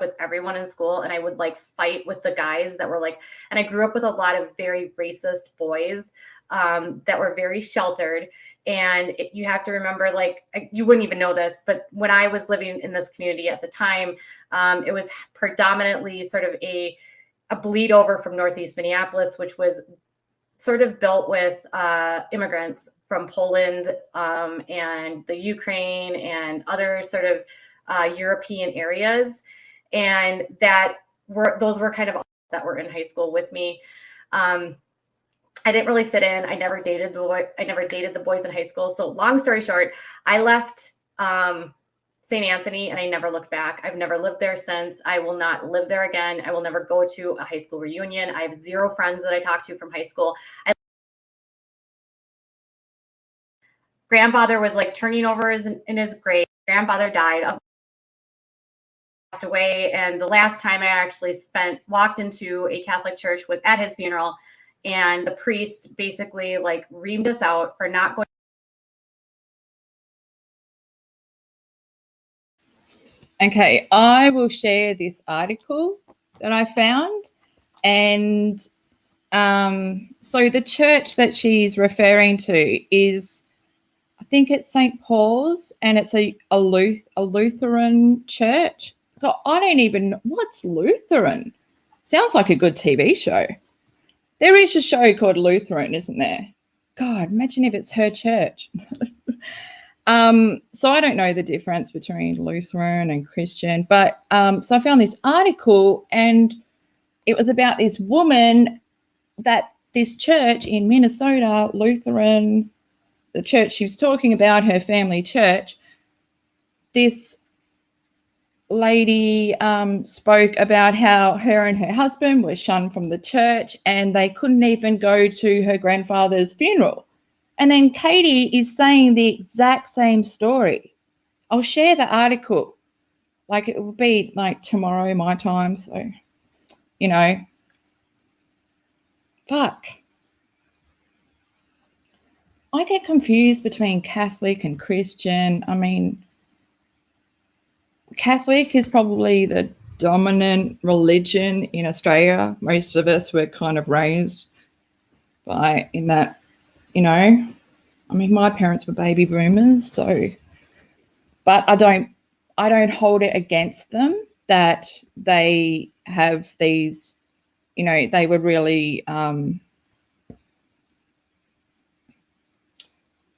With everyone in school, and I would like fight with the guys that were like, and I grew up with a lot of very racist boys that were very sheltered. And you have to remember, like, you wouldn't even know this, but when I was living in this community at the time, it was predominantly sort of a bleed over from Northeast Minneapolis, which was sort of built with immigrants from Poland and the Ukraine and other sort of European areas. And those were kind of that were in high school with me. I didn't really fit in. I never dated the boys in high school. So long story short, I left St. Anthony and I never looked back. I've never lived there since. I will not live there again. I will never go to a high school reunion. I have zero friends that I talked to from high school. Grandfather was like turning over in his grave. Grandfather died, passed away, and the last time I actually walked into a Catholic church was at his funeral, and the priest basically like reamed us out for not going. Okay, I will share this article that I found, and so the church that she's referring to is, I think it's St. Paul's, and it's a Lutheran church. God, I don't even know what's Lutheran. Sounds like a good TV show. There is a show called Lutheran, isn't there? God, imagine if it's her church. So I don't know the difference between Lutheran and Christian, but so I found this article, and it was about this woman that this church in Minnesota, Lutheran, the church she was talking about, her family church, this lady spoke about how her and her husband were shunned from the church and they couldn't even go to her grandfather's funeral. And then Katie is saying the exact same story. I'll share the article. Like, it will be like tomorrow my time. So, you know, fuck. I get confused between Catholic and Christian. I mean, Catholic is probably the dominant religion in Australia. Most of us were kind of raised by in that, you know, I mean, my parents were baby boomers, so, but I don't hold it against them that they have these, you know, they were really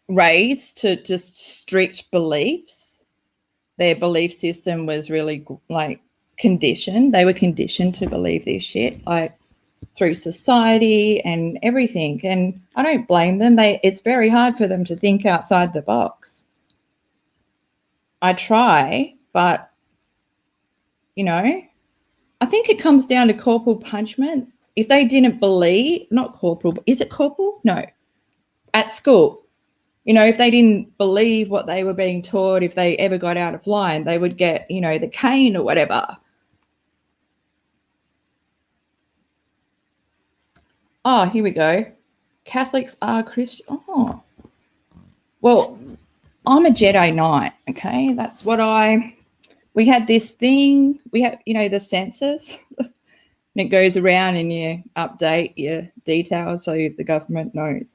raised to just strict beliefs. Their belief system was really like conditioned. They were conditioned to believe this shit, like through society and everything. And I don't blame them. It's very hard for them to think outside the box. I try, but, you know, I think it comes down to corporal punishment. If they didn't believe, not corporal, but is it corporal? No, at school. You know, if they didn't believe what they were being taught, if they ever got out of line, they would get, you know, the cane or whatever. Oh, here we go. Catholics are Christian. Oh, well, I'm a Jedi Knight, okay? That's what we had this thing. We have, you know, the census. And it goes around and you update your details so the government knows.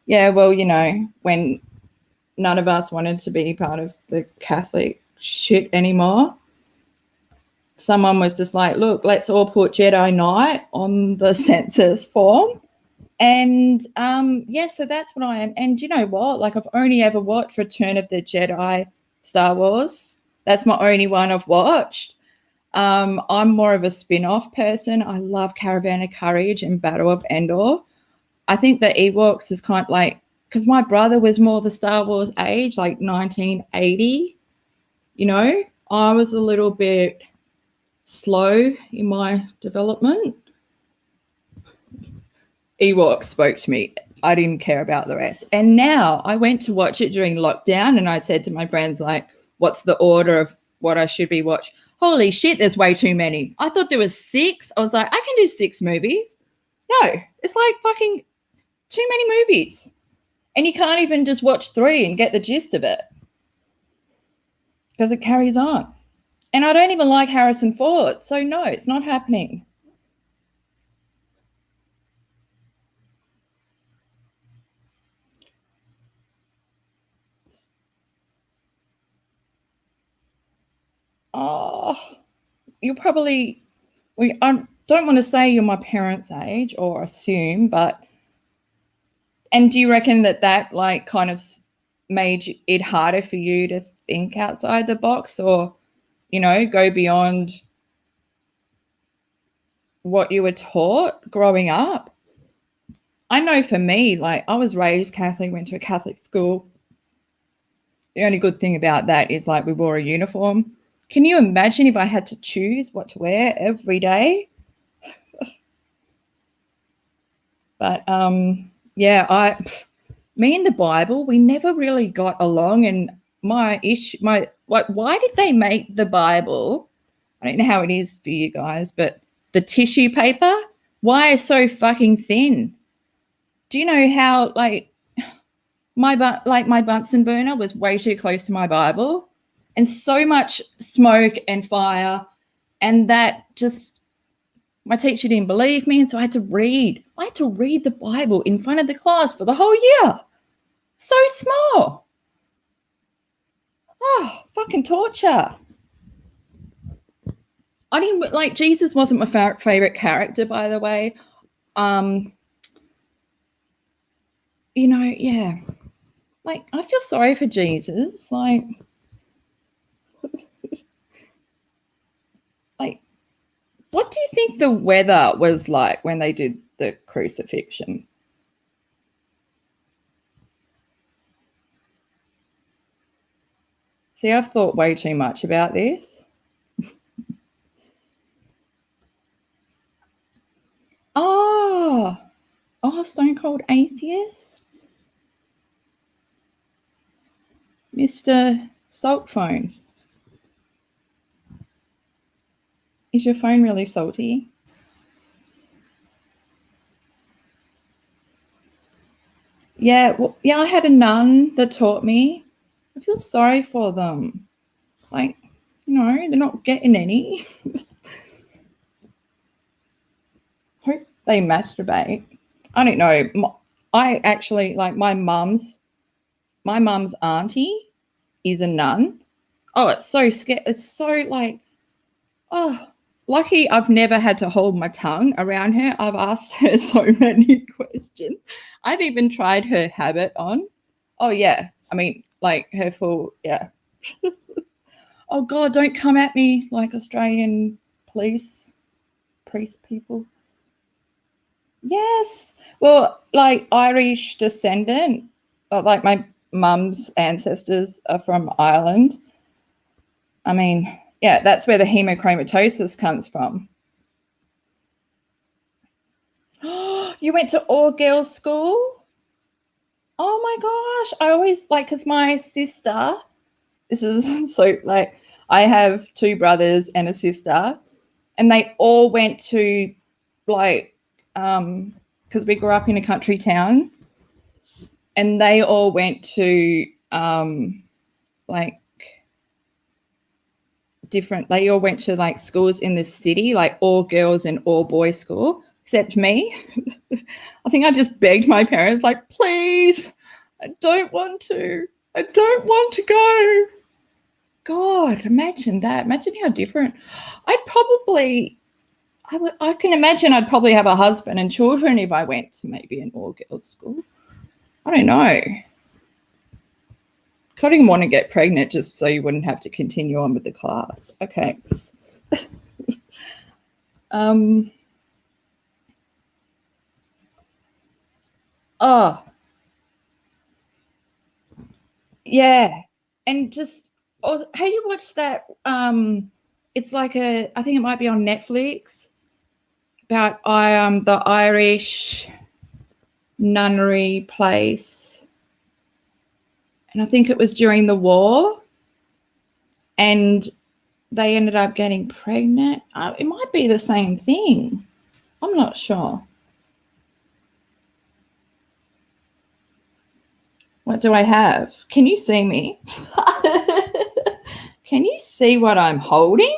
Yeah, well, you know, when none of us wanted to be part of the Catholic shit anymore, someone was just like, look, let's all put Jedi Knight on the census form. And yeah, so that's what I am. And you know what? Like, I've only ever watched Return of the Jedi, Star Wars. That's my only one I've watched. I'm more of a spin-off person. I love Caravan of Courage and Battle of Endor. I think the Ewoks is kind of like, because my brother was more the Star Wars age, like 1980. You know, I was a little bit slow in my development. Ewok spoke to me. I didn't care about the rest. And now I went to watch it during lockdown and I said to my friends, like, what's the order of what I should be watching? Holy shit, there's way too many. I thought there was 6. I was like, I can do 6 movies. No, it's like fucking too many movies. And you can't even just watch 3 and get the gist of it because it carries on. And I don't even like Harrison Ford. So no, it's not happening. Oh, you're probably, I don't want to say you're my parents' age or assume, but, and do you reckon that like kind of made it harder for you to think outside the box or, you know, go beyond what you were taught growing up? I know for me, like, I was raised Catholic, went to a Catholic school. The only good thing about that is, like, we wore a uniform. Can you imagine if I had to choose what to wear every day? But yeah, me and the Bible, we never really got along. And why did they make the Bible? I don't know how it is for you guys, but the tissue paper, why is so fucking thin? Do you know how, like, my Bunsen burner was way too close to my Bible, and so much smoke and fire, and that just, my teacher didn't believe me, and so I had to read the Bible in front of the class for the whole year. So small. Oh, fucking torture. I didn't like, Jesus wasn't my favorite character, by the way. yeah. Like, I feel sorry for Jesus. Like, what do you think the weather was like when they did the crucifixion? See, I've thought way too much about this. Oh, Stone Cold Atheist? Mr. Salt Phone. Is your phone really salty? Yeah, well, yeah, I had a nun that taught me. I feel sorry for them. Like, they're not getting any. Hope they masturbate. I don't know. I actually, like, my mum's auntie is a nun. Oh, it's so scary. It's so like, oh, lucky I've never had to hold my tongue around her. I've asked her so many questions. I've even tried her habit on. Oh, yeah. I mean, like her full, yeah. Oh, God, don't come at me like Australian priest people. Yes. Well, like Irish descendant, like my mum's ancestors are from Ireland. I mean, yeah, that's where the hemochromatosis comes from. You went to all girls school? Oh my gosh. I always because my sister, this is so like, I have two brothers and a sister, and they all went to because we grew up in a country town, and they all went to they all went to like schools in the city, like all girls and all boys school, except me. I think I just begged my parents, like, please, I don't want to go. God, imagine that. Imagine how different. I can imagine I'd probably have a husband and children if I went to maybe an all-girls school. I don't know. Couldn't want to get pregnant just so you wouldn't have to continue on with the class. Okay. Oh, yeah. And just, have you watched that? It's like I think it might be on Netflix, about the Irish nunnery place. And I think it was during the war, and they ended up getting pregnant. It might be the same thing. I'm not sure. What do I have? Can you see me? Can you see what I'm holding?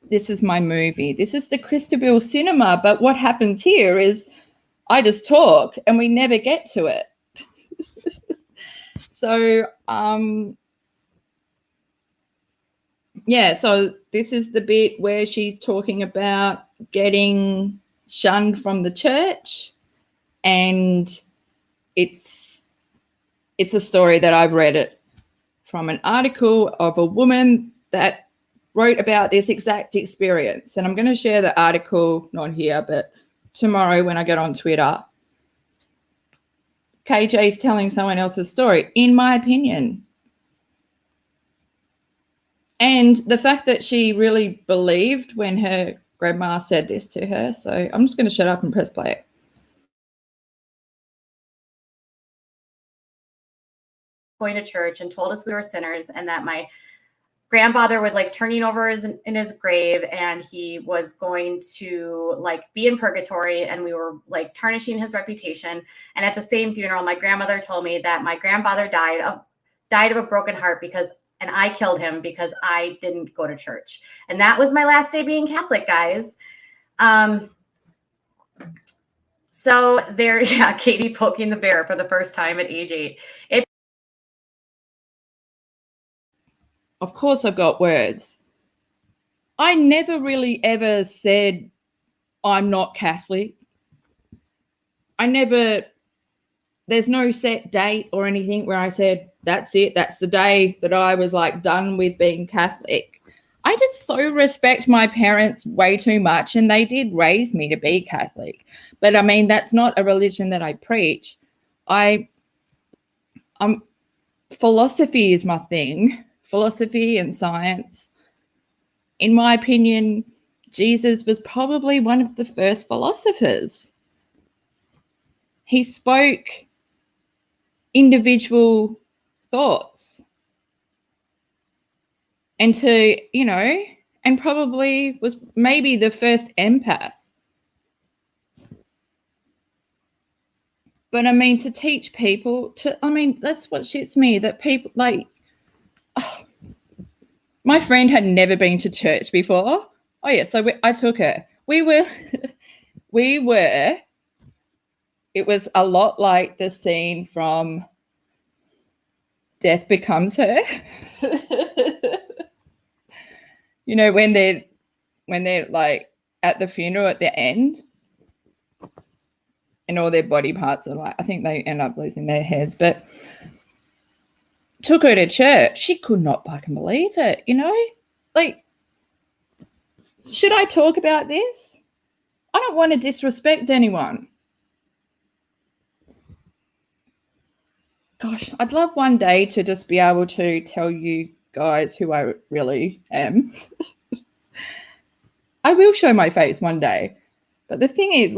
This is my movie. This is the Christabel Cinema. But what happens here is I just talk and we never get to it. So, yeah, so this is the bit where she's talking about getting shunned from the church, and it's a story that I've read it from an article of a woman that wrote about this exact experience. And I'm going to share the article, not here, but tomorrow when I get on Twitter. KJ's telling someone else's story, in my opinion. And the fact that she really believed when her grandma said this to her. So I'm just going to shut up and press play. Going to church and told us we were sinners, and that my grandfather was like turning over in his grave, and he was going to like be in purgatory, and we were like tarnishing his reputation. And at the same funeral, my grandmother told me that my grandfather died of a broken heart and I killed him because I didn't go to church. And that was my last day being Catholic, guys. So there, yeah, Katie poking the bear for the first time at age 8. Of course I've got words. I never really ever said I'm not Catholic. there's no set date or anything where I said, that's it, that's the day that I was like done with being Catholic. I just so respect my parents way too much, and they did raise me to be Catholic. But I mean, that's not a religion that I preach. Philosophy is my thing, philosophy and science. In my opinion, Jesus was probably one of the first philosophers. He spoke individual thoughts. And and probably was maybe the first empath. But I mean, to teach people that's what shits me, that people my friend had never been to church before. Oh yeah, so I took her. It was a lot like the scene from Death Becomes Her. When they're like at the funeral at the end, and all their body parts are like, I think they end up losing their heads, but took her to church. She could not fucking believe it, Like, should I talk about this? I don't want to disrespect anyone. Gosh, I'd love one day to just be able to tell you guys who I really am. I will show my face one day. But the thing is,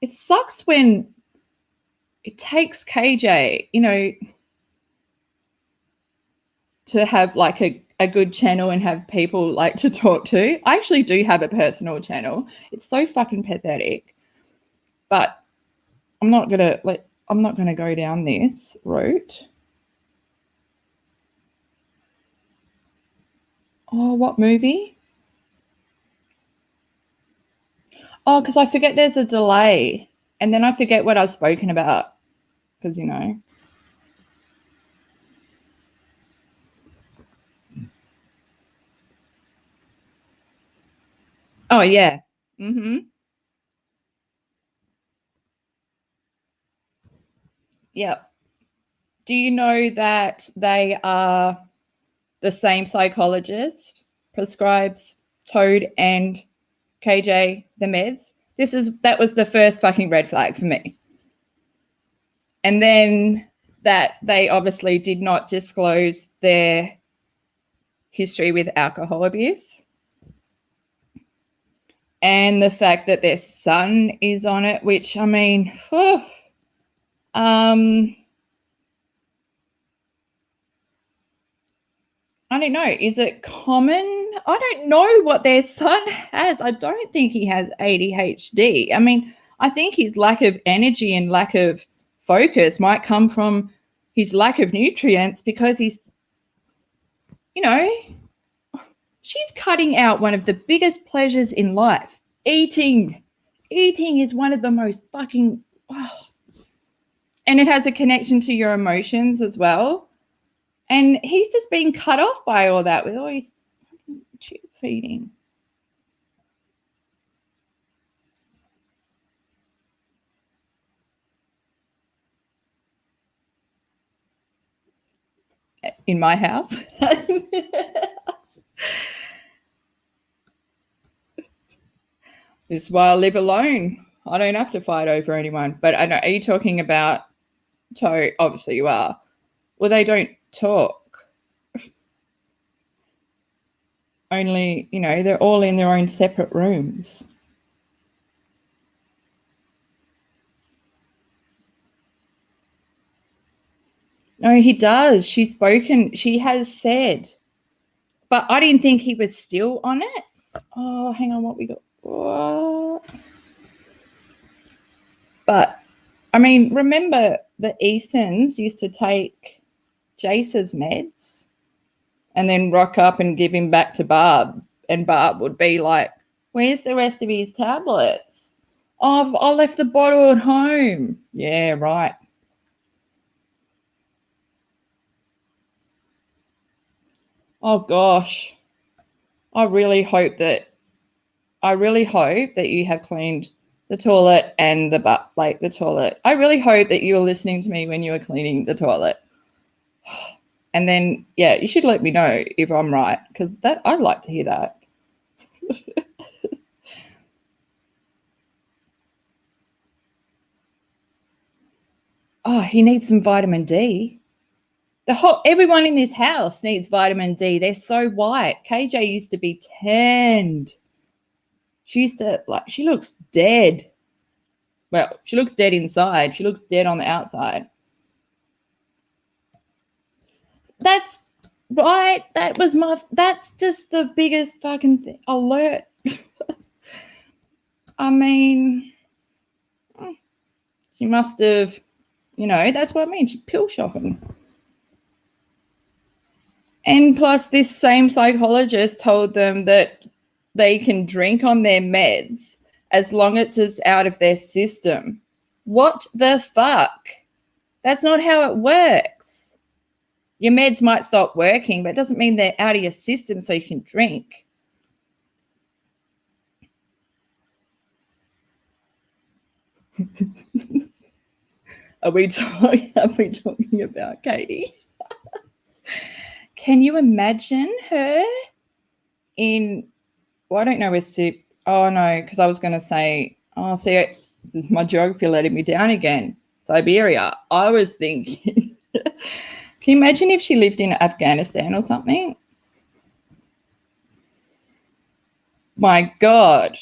it sucks when it takes KJ, to have like a good channel and have people like to talk to. I actually do have a personal channel. It's so fucking pathetic. But I'm not gonna go down this route. Oh, what movie? Oh, because I forget there's a delay, and then I forget what I've spoken about, because Oh yeah. Yep. Do you know that they are the same psychologist prescribes Toad and KJ the meds? That was the first fucking red flag for me. And then that they obviously did not disclose their history with alcohol abuse. And the fact that their son is on it, which I don't know. Is it common? I don't know what their son has. I don't think he has ADHD. I think his lack of energy and lack of focus might come from his lack of nutrients, because he's, she's cutting out one of the biggest pleasures in life, eating. Eating is one of the most fucking, and it has a connection to your emotions as well. And he's just being cut off by all that with all his tube feeding. In my house. This is why I live alone. I don't have to fight over anyone. But I know, are you talking about Toad? Obviously you are. Well, they don't talk. Only, they're all in their own separate rooms. No, he does. She has said. But I didn't think he was still on it. Oh, hang on, what we got? What? But, remember the Easons used to take Jace's meds and then rock up and give him back to Barb. And Barb would be like, where's the rest of his tablets? Oh, I left the bottle at home. Yeah, right. Oh, gosh. I really hope that you have cleaned The toilet and the butt, like the toilet. I really hope that you were listening to me when you were cleaning the toilet. And then, yeah, you should let me know if I'm right, because I'd like to hear that. Oh, he needs some vitamin D. Everyone in this house needs vitamin D. They're so white. KJ used to be tanned. She looks dead. Well, she looks dead inside. She looks dead on the outside. That's right. That's just the biggest fucking alert. I mean, she must have, that's what I mean. She's pill shopping. And plus, this same psychologist told them that they can drink on their meds as long as it's out of their system. What the fuck? That's not how it works. Your meds might stop working, but it doesn't mean they're out of your system so you can drink. Are we talking about Katie? Can you imagine her in, well, I don't know where Sip. Oh, no, because I was going to say, this is my geography letting me down again. Siberia. I was thinking, can you imagine if she lived in Afghanistan or something? My God.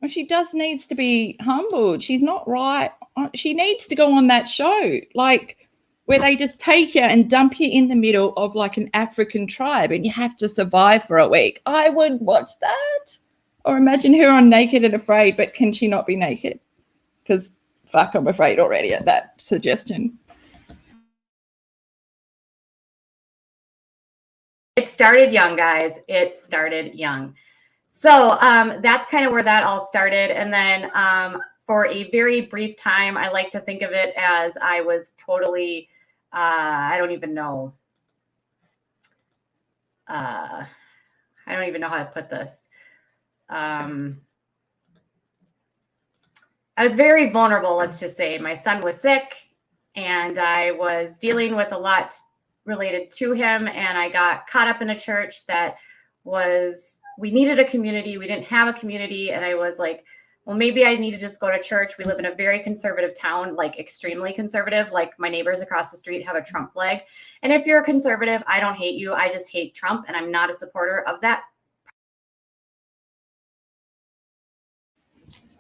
Well, she needs to be humbled. She's not right. She needs to go on that show, like where they just take you and dump you in the middle of like an African tribe and you have to survive for a week. I would watch that. Or imagine her on Naked and Afraid, but can she not be naked? Because fuck, I'm afraid already at that suggestion. It started young, guys. It started young. So that's kind of where that all started. And then for a very brief time, I like to think of it as I was totally, I don't even know how to put this. I was very vulnerable, let's just say. My son was sick, and I was dealing with a lot related to him, and I got caught up in a church that we needed a community. We didn't have a community, and I was like, well, maybe I need to just go to church. We live in a very conservative town, like extremely conservative. Like my neighbors across the street have a Trump flag. And if you're a conservative, I don't hate you. I just hate Trump, and I'm not a supporter of that.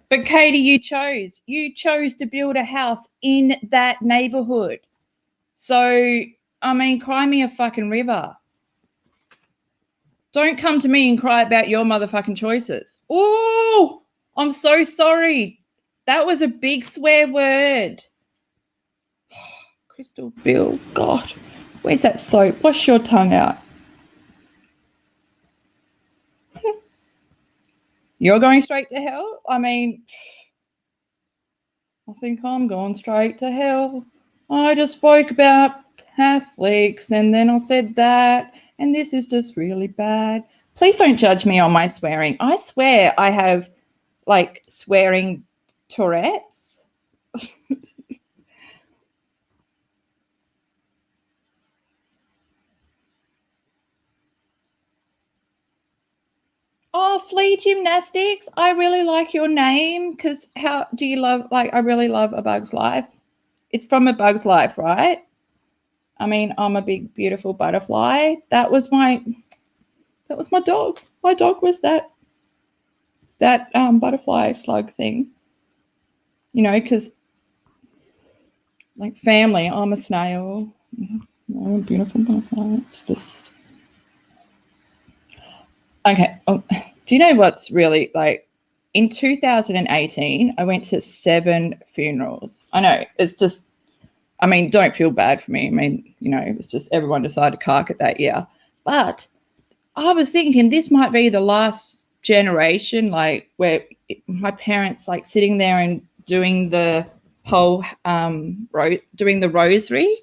But Katie, you chose to build a house in that neighborhood. So, I mean, cry me a fucking river. Don't come to me and cry about your motherfucking choices. Oh, I'm so sorry. That was a big swear word. Crystal Bill, God, where's that soap? Wash your tongue out. You're going straight to hell? I mean, I think I'm going straight to hell. I just spoke about Catholics and then I said that, and this is just really bad. Please don't judge me on my swearing. I swear I have like swearing Tourette's. Oh, Flea Gymnastics. I really like your name because how do you love, like, I really love A Bug's Life. It's from A Bug's Life, right? I mean, I'm a big, beautiful butterfly. That was my dog. My dog was that butterfly slug thing. You know, because like family, I'm a snail. I'm a beautiful butterfly. It's just okay. Oh, do you know what's really like? In 2018, I went to 7 funerals. I know it's just. I mean, don't feel bad for me. I mean, you know, it's just everyone decided to cark it that year. But I was thinking this might be the last generation, like where my parents like sitting there and doing the whole doing the rosary.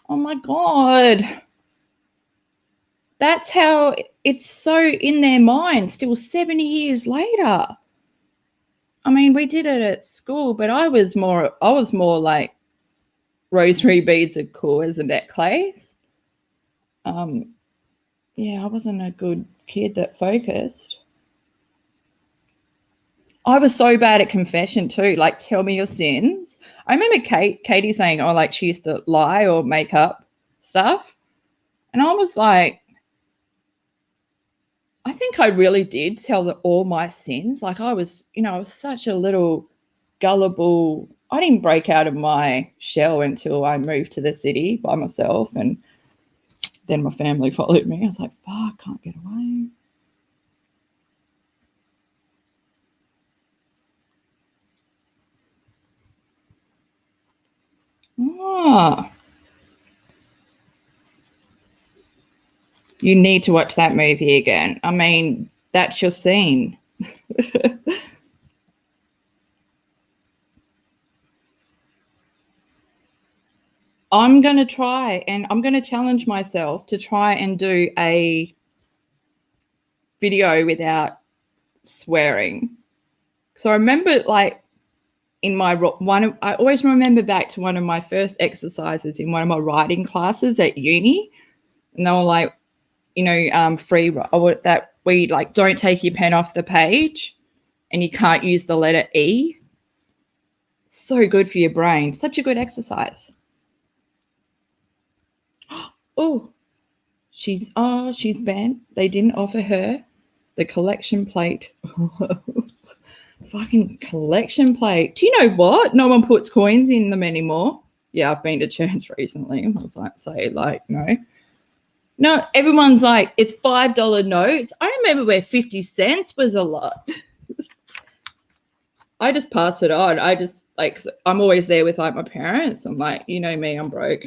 Oh my God. that's how it's so in their mind still 70 years later. I mean, we did it at school, but I was more like rosary beads are cool as a necklace. Yeah, I wasn't a good kid that focused. I was so bad at confession too, like tell me your sins. I remember Katie saying, oh, like she used to lie or make up stuff. And I was like, I think I really did tell all my sins. Like I was such a little gullible. I didn't break out of my shell until I moved to the city by myself, and then my family followed me. I was like, fuck, I can't get away. Ah, you need to watch that movie again. I mean, that's your scene. I'm going to try, and I'm going to challenge myself to try and do a video without swearing. So I remember, like, in my I always remember back to one of my first exercises in one of my writing classes at uni, and they were like, free that we like don't take your pen off the page, and you can't use the letter E. So good for your brain. Such a good exercise. Oh, she's bent. They didn't offer her the collection plate. Fucking collection plate. Do you know what? No one puts coins in them anymore. Yeah, I've been to church recently. I was like, no, everyone's like, it's $5 notes. I remember where 50 cents was a lot. I just pass it on. I just I'm always there with like my parents. I'm like, you know me, I'm broke.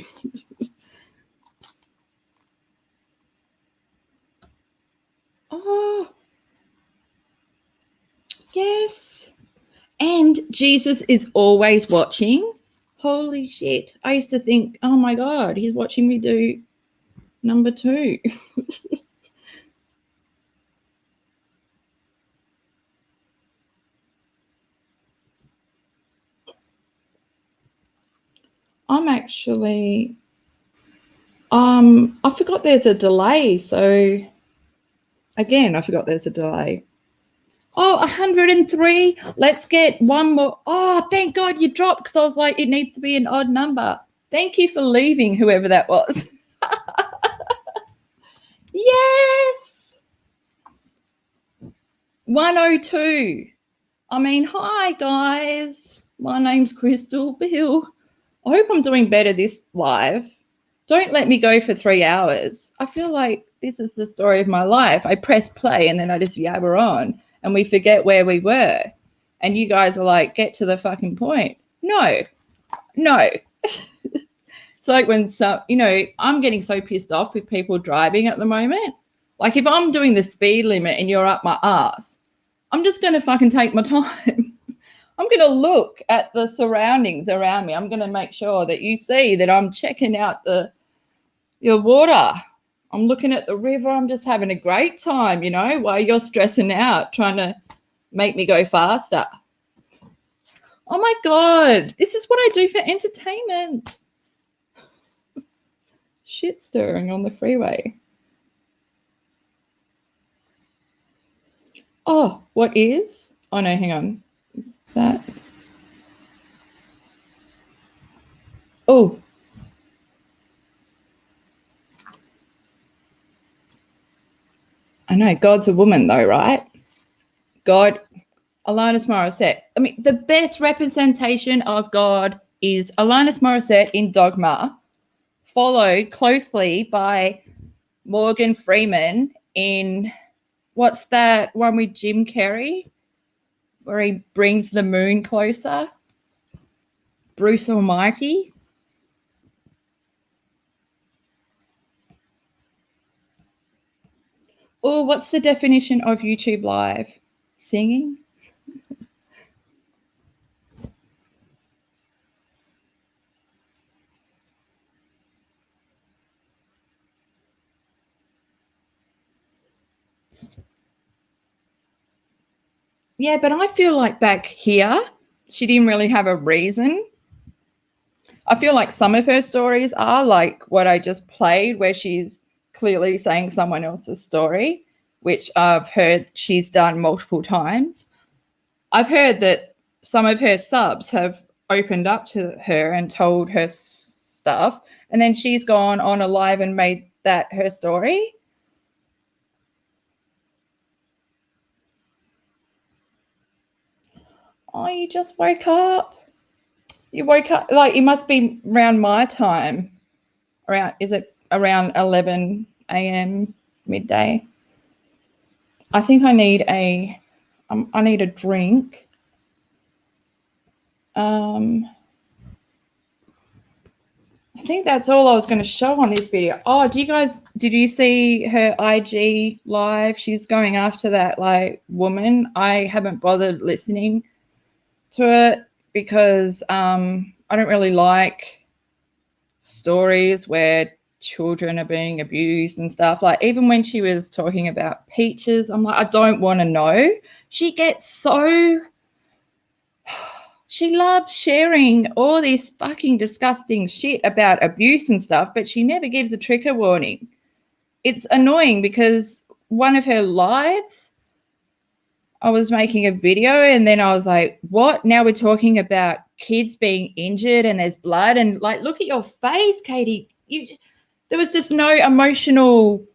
Oh, yes. And Jesus is always watching. Holy shit. I used to think, oh my God, he's watching me do number 2. I'm actually, I forgot there's a delay. So again, I forgot there's a delay. Oh, 103. Let's get one more. Oh, thank God you dropped, because I was like, it needs to be an odd number. Thank you for leaving, whoever that was. Yes. 102. I mean, hi, guys. My name's Crystal Bill. I hope I'm doing better this live. Don't let me go for 3 hours. I feel like this is the story of my life. I press play and then I just yabber on and we forget where we were. And you guys are like, get to the fucking point. No. It's like when I'm getting so pissed off with people driving at the moment. Like if I'm doing the speed limit and you're up my ass, I'm just going to fucking take my time. I'm going to look at the surroundings around me. I'm going to make sure that you see that I'm checking out your water. I'm looking at the river. I'm just having a great time, while you're stressing out, trying to make me go faster. Oh my God, this is what I do for entertainment. Shit stirring on the freeway. Oh, what is? Oh no, hang on. Is that? Oh. I know, God's a woman though, right? God, Alanis Morissette. I mean, the best representation of God is Alanis Morissette in Dogma, followed closely by Morgan Freeman in, what's that one with Jim Carrey, where he brings the moon closer? Bruce Almighty. Oh, what's the definition of YouTube Live? Singing? Yeah, but I feel like back here, she didn't really have a reason. I feel like some of her stories are like what I just played, where she's clearly saying someone else's story, which I've heard she's done multiple times. I've heard that some of her subs have opened up to her and told her stuff, and then she's gone on a live and made that her story. Oh, you just woke up. You woke up, like, it must be around my time. Is it around 11 a.m. midday? I think I need a drink. I think that's all I was going to show on this video. Oh, did you see her IG live? She's going after that like woman. I haven't bothered listening to it because I don't really like stories where children are being abused and stuff. Like, even when she was talking about Peaches, I'm like, I don't want to know. She gets so... She loves sharing all this fucking disgusting shit about abuse and stuff, but she never gives a trigger warning. It's annoying because one of her lives, I was making a video and then I was like, what? Now we're talking about kids being injured and there's blood, and like, look at your face, Katie. There was just no emotional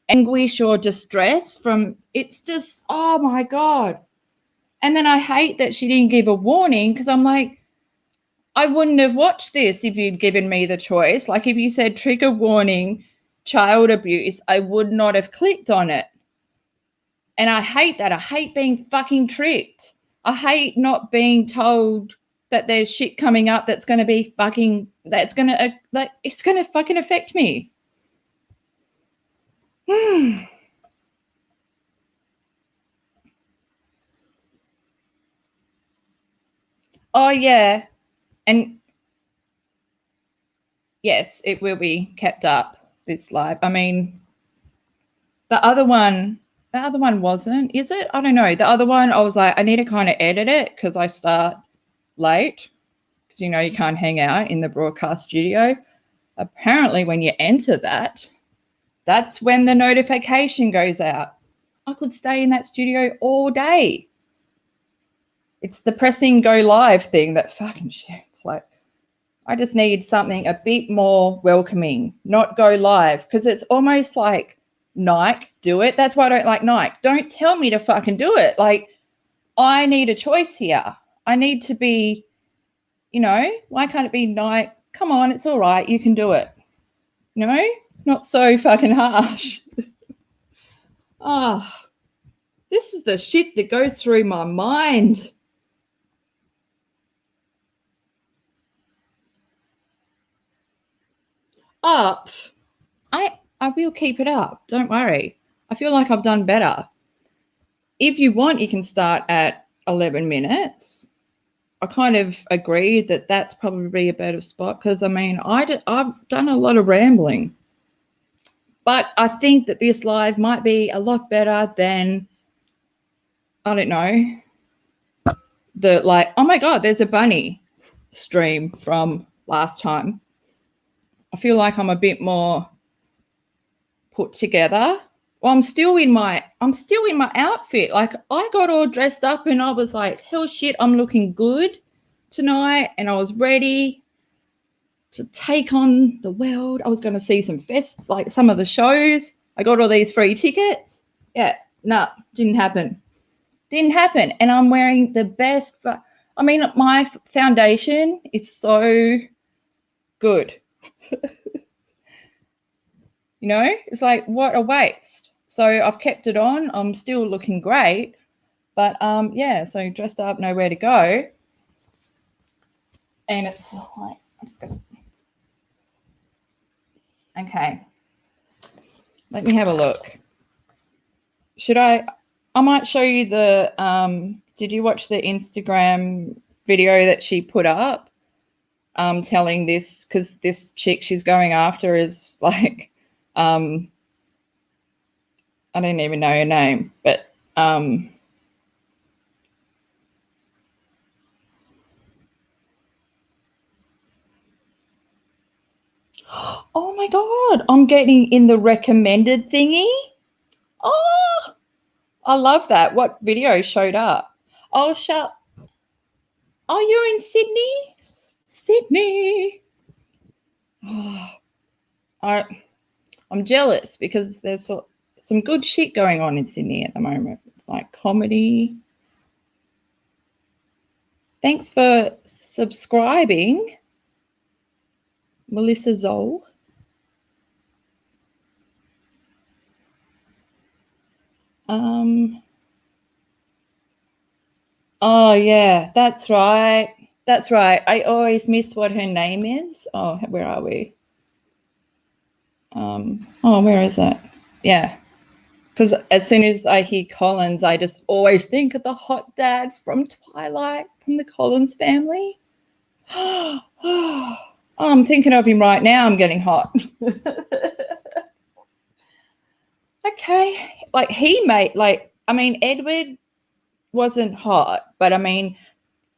anguish or distress from, it's just, oh my God. And then I hate that she didn't give a warning, because I'm like, I wouldn't have watched this if you'd given me the choice. Like, if you said trigger warning, child abuse, I would not have clicked on it. And I hate that. I hate being fucking tricked. I hate not being told that there's shit coming up that's going to be fucking, that's going to, like, it's going to fucking affect me. Oh, yeah. And yes, it will be kept up, this live. I mean, the other one wasn't, is it? I don't know. The other one, I was like, I need to kind of edit it because I start late, because, you know, you can't hang out in the broadcast studio. Apparently, when you enter that, that's when the notification goes out. I could stay in that studio all day. It's the pressing go live thing that fucking shit. It's like, I just need something a bit more welcoming, not go live, because it's almost like Nike, do it. That's why I don't like Nike. Don't tell me to fucking do it. Like, I need a choice here. I need to be, you know, why can't it be Nike? Come on, it's all right. You can do it. You know, not so fucking harsh. Ah, this is the shit that goes through my mind. Up. I will keep it up. Don't worry. I feel like I've done better. If you want, you can start at 11 minutes. I kind of agreed that that's probably a better spot, because, I mean, I've done a lot of rambling. But I think that this live might be a lot better than, I don't know, the, like, oh my God, there's a bunny stream from last time. I feel like I'm a bit more put together. Well, I'm still in my outfit. Like, I got all dressed up and I was like, hell shit, I'm looking good tonight, and I was ready to take on the world. I was going to see some some of the shows. I got all these free tickets. Yeah, no, didn't happen. Didn't happen. And I'm wearing the best. I mean, my foundation is so good. You know, it's like, what a waste. So I've kept it on. I'm still looking great. But yeah, so dressed up, know where to go. And it's like, I'm just going to. Okay. Let me have a look. I might show you the, did you watch the Instagram video that she put up? Telling this, because this chick she's going after is like, I don't even know your name, but oh my God, I'm getting in the recommended thingy. Oh, I love that. What video showed up? Oh, oh, you're in Sydney? Sydney. Oh, I'm jealous because there's some good shit going on in Sydney at the moment, like comedy. Thanks for subscribing, Melissa Zoll. Oh yeah, that's right. That's right. I always miss what her name is. Oh, where are we? Oh, where is it? Yeah. Because as soon as I hear Collins, I just always think of the hot dad from Twilight, from the Collins family. Oh, I'm thinking of him right now. I'm getting hot. Okay. Like Edward wasn't hot, but I mean,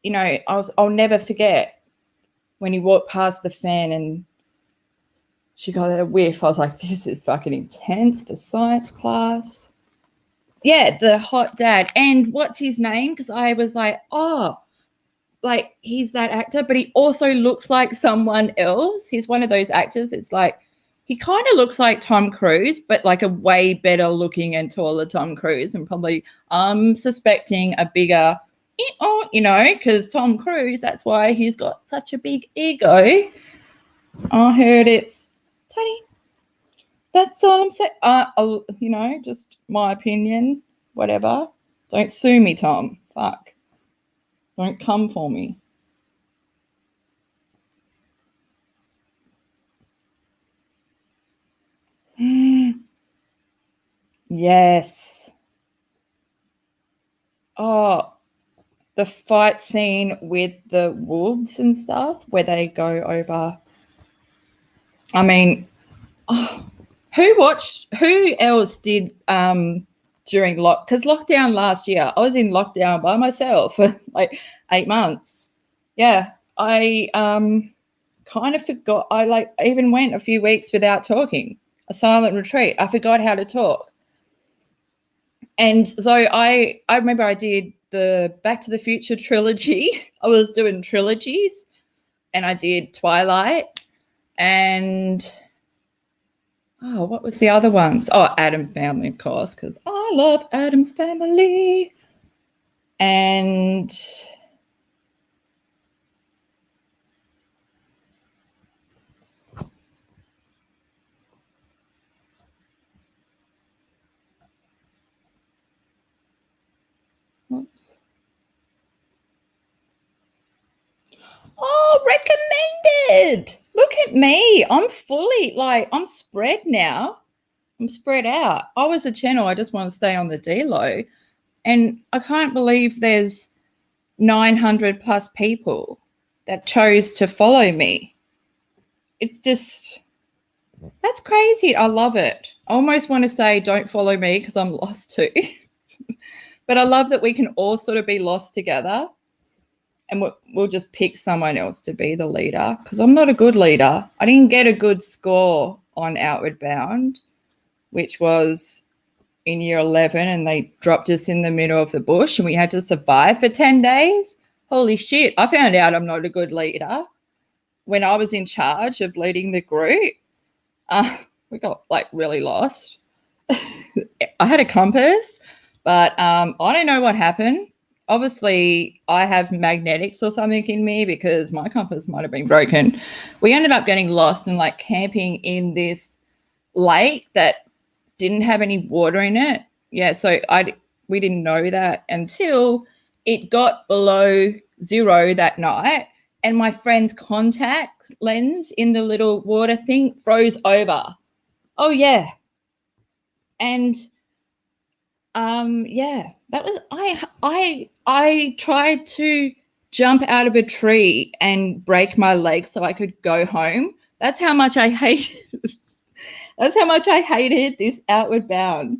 you know, I'll never forget when he walked past the fan and she got a whiff. I was like, this is fucking intense for science class. Yeah, the hot dad. And what's his name? Because I was like, oh, like he's that actor, but he also looks like someone else. He's one of those actors. It's like he kind of looks like Tom Cruise, but like a way better looking and taller Tom Cruise, and probably I'm suspecting a bigger, you know, because Tom Cruise, that's why he's got such a big ego. I heard it's Tony. That's all I'm saying. You know, just my opinion, whatever. Don't sue me, Tom. Fuck. Don't come for me. Yes. Oh, the fight scene with the wolves and stuff where they go over. I mean, oh, who else did during because lockdown last year, I was in lockdown by myself for like 8 months. Yeah, I kind of forgot. I even went a few weeks without talking, a silent retreat. I forgot how to talk. And so I remember I did the Back to the Future trilogy. I was doing trilogies, and I did Twilight, and what was the other ones? Oh, Addams Family, of course, because I love Addams Family. And oops. Oh, recommended. Look at me. I'm fully I'm spread now. I'm spread out. I was a channel. I just want to stay on the D-Low. And I can't believe there's 900 plus people that chose to follow me. It's just, that's crazy. I love it. I almost want to say don't follow me because I'm lost too. But I love that we can all sort of be lost together, and we'll just pick someone else to be the leader, because I'm not a good leader. I didn't get a good score on Outward Bound, which was in year 11, and they dropped us in the middle of the bush and we had to survive for 10 days. Holy shit. I found out I'm not a good leader when I was in charge of leading the group. We got really lost. I had a compass, but I don't know what happened. Obviously, I have magnetics or something in me because my compass might have been broken. We ended up getting lost and camping in this lake that didn't have any water in it. Yeah, so we didn't know that until it got below 0 that night, and my friend's contact lens in the little water thing froze over. Oh yeah. And yeah, that was I tried to jump out of a tree and break my leg so I could go home. That's how much I hated. That's how much I hated this Outward Bound.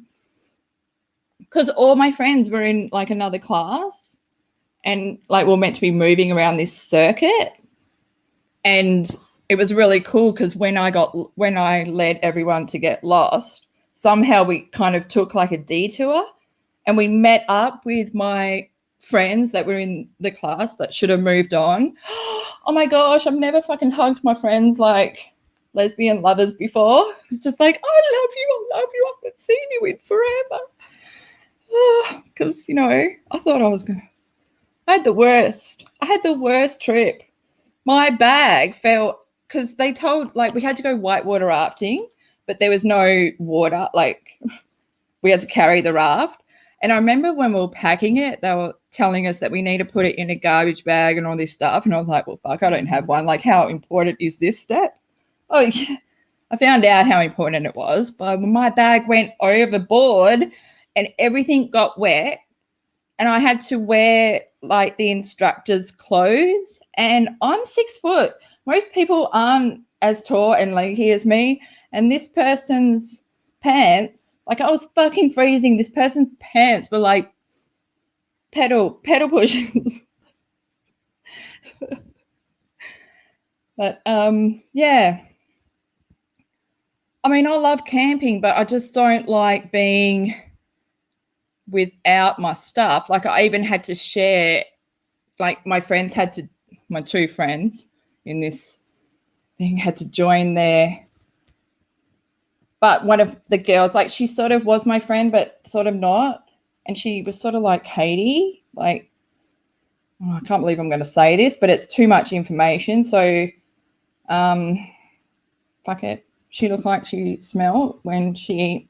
because all my friends were in like another class, and like we're meant to be moving around this circuit, and it was really cool because when I led everyone to get lost, somehow we kind of took like a detour, and we met up with my friends that were in the class that should have moved on. Oh my gosh, I've never fucking hugged my friends like lesbian lovers before. It's just like, I love you, I haven't seen you in forever. Because, you know, I thought I had the worst trip. My bag fell because they told, like, we had to go whitewater rafting, but there was no water. Like, we had to carry the raft. And I remember when we were packing it, they were telling us that we need to put it in a garbage bag and all this stuff. And I was like, well, fuck, I don't have one. Like, how important is this step? Oh, yeah. I found out how important it was, but my bag went overboard and everything got wet, and I had to wear like the instructor's clothes, and I'm 6 foot. Most people aren't as tall and lanky as me, and this person's pants, like I was fucking freezing. This person's pants were like pedal pushers. But yeah. I mean, I love camping, but I just don't like being without my stuff. Like I even had to share, like my 2 friends in this thing had to join there. But one of the girls, like she sort of was my friend, but sort of not. And she was sort of like Katie, like, oh, I can't believe I'm going to say this, but it's too much information. So, fuck it. She looked like she smelled when she.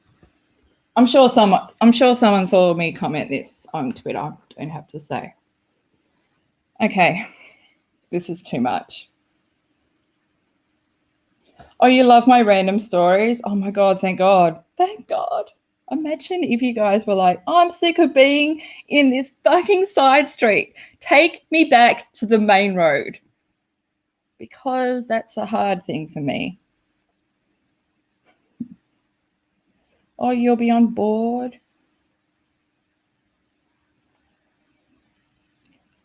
I'm sure someone saw me comment this on Twitter. I don't have to say. Okay, this is too much. Oh, you love my random stories? Oh my God, thank God. Thank God. Imagine if you guys were like, I'm sick of being in this fucking side street. Take me back to the main road. Because that's a hard thing for me. Oh, you'll be on board.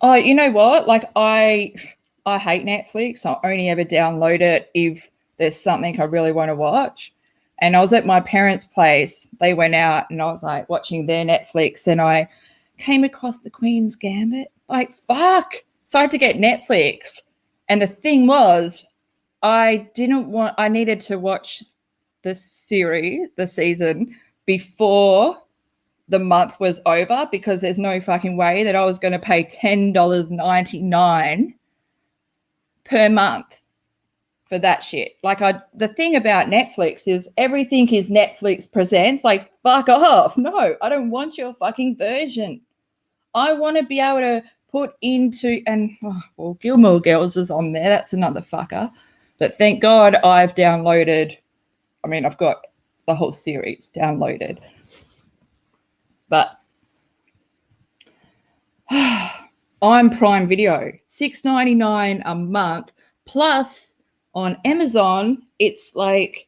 Oh, you know what? Like I hate Netflix. I only ever download it if there's something I really want to watch. And I was at my parents' place. They went out and I was like watching their Netflix, and I came across The Queen's Gambit. Like, fuck. So I had to get Netflix. And the thing was, I needed to watch the season before the month was over, because there's no fucking way that I was going to pay $10.99 per month for that shit. Like, the thing about Netflix is everything is Netflix presents. Like, fuck off. No, I don't want your fucking version. I want to be able to put into, and well, Gilmore Girls is on there. That's another fucker. But thank God I've got the whole series downloaded. But I'm Prime Video, $6.99 a month, plus on Amazon, it's like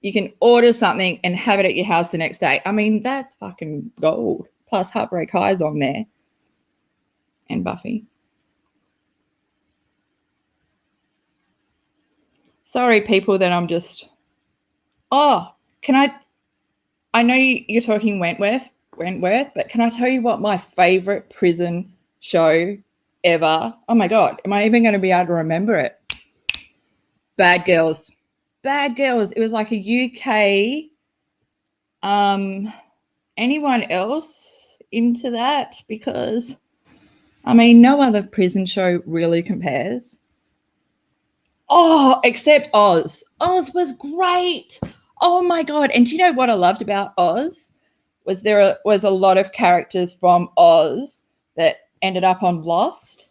you can order something and have it at your house the next day. I mean, that's fucking gold. Plus Heartbreak High's on there, and Buffy. Sorry, people, that I'm just. Oh, I know you're talking Wentworth, but can I tell you what my favorite prison show ever? Oh my God, am I even going to be able to remember it? Bad Girls. It was like a UK. Anyone else into that? Because, I mean, no other prison show really compares. Oh, except Oz. Oz was great. Oh my God. And do you know what I loved about Oz? Was there was a lot of characters from Oz that ended up on Lost,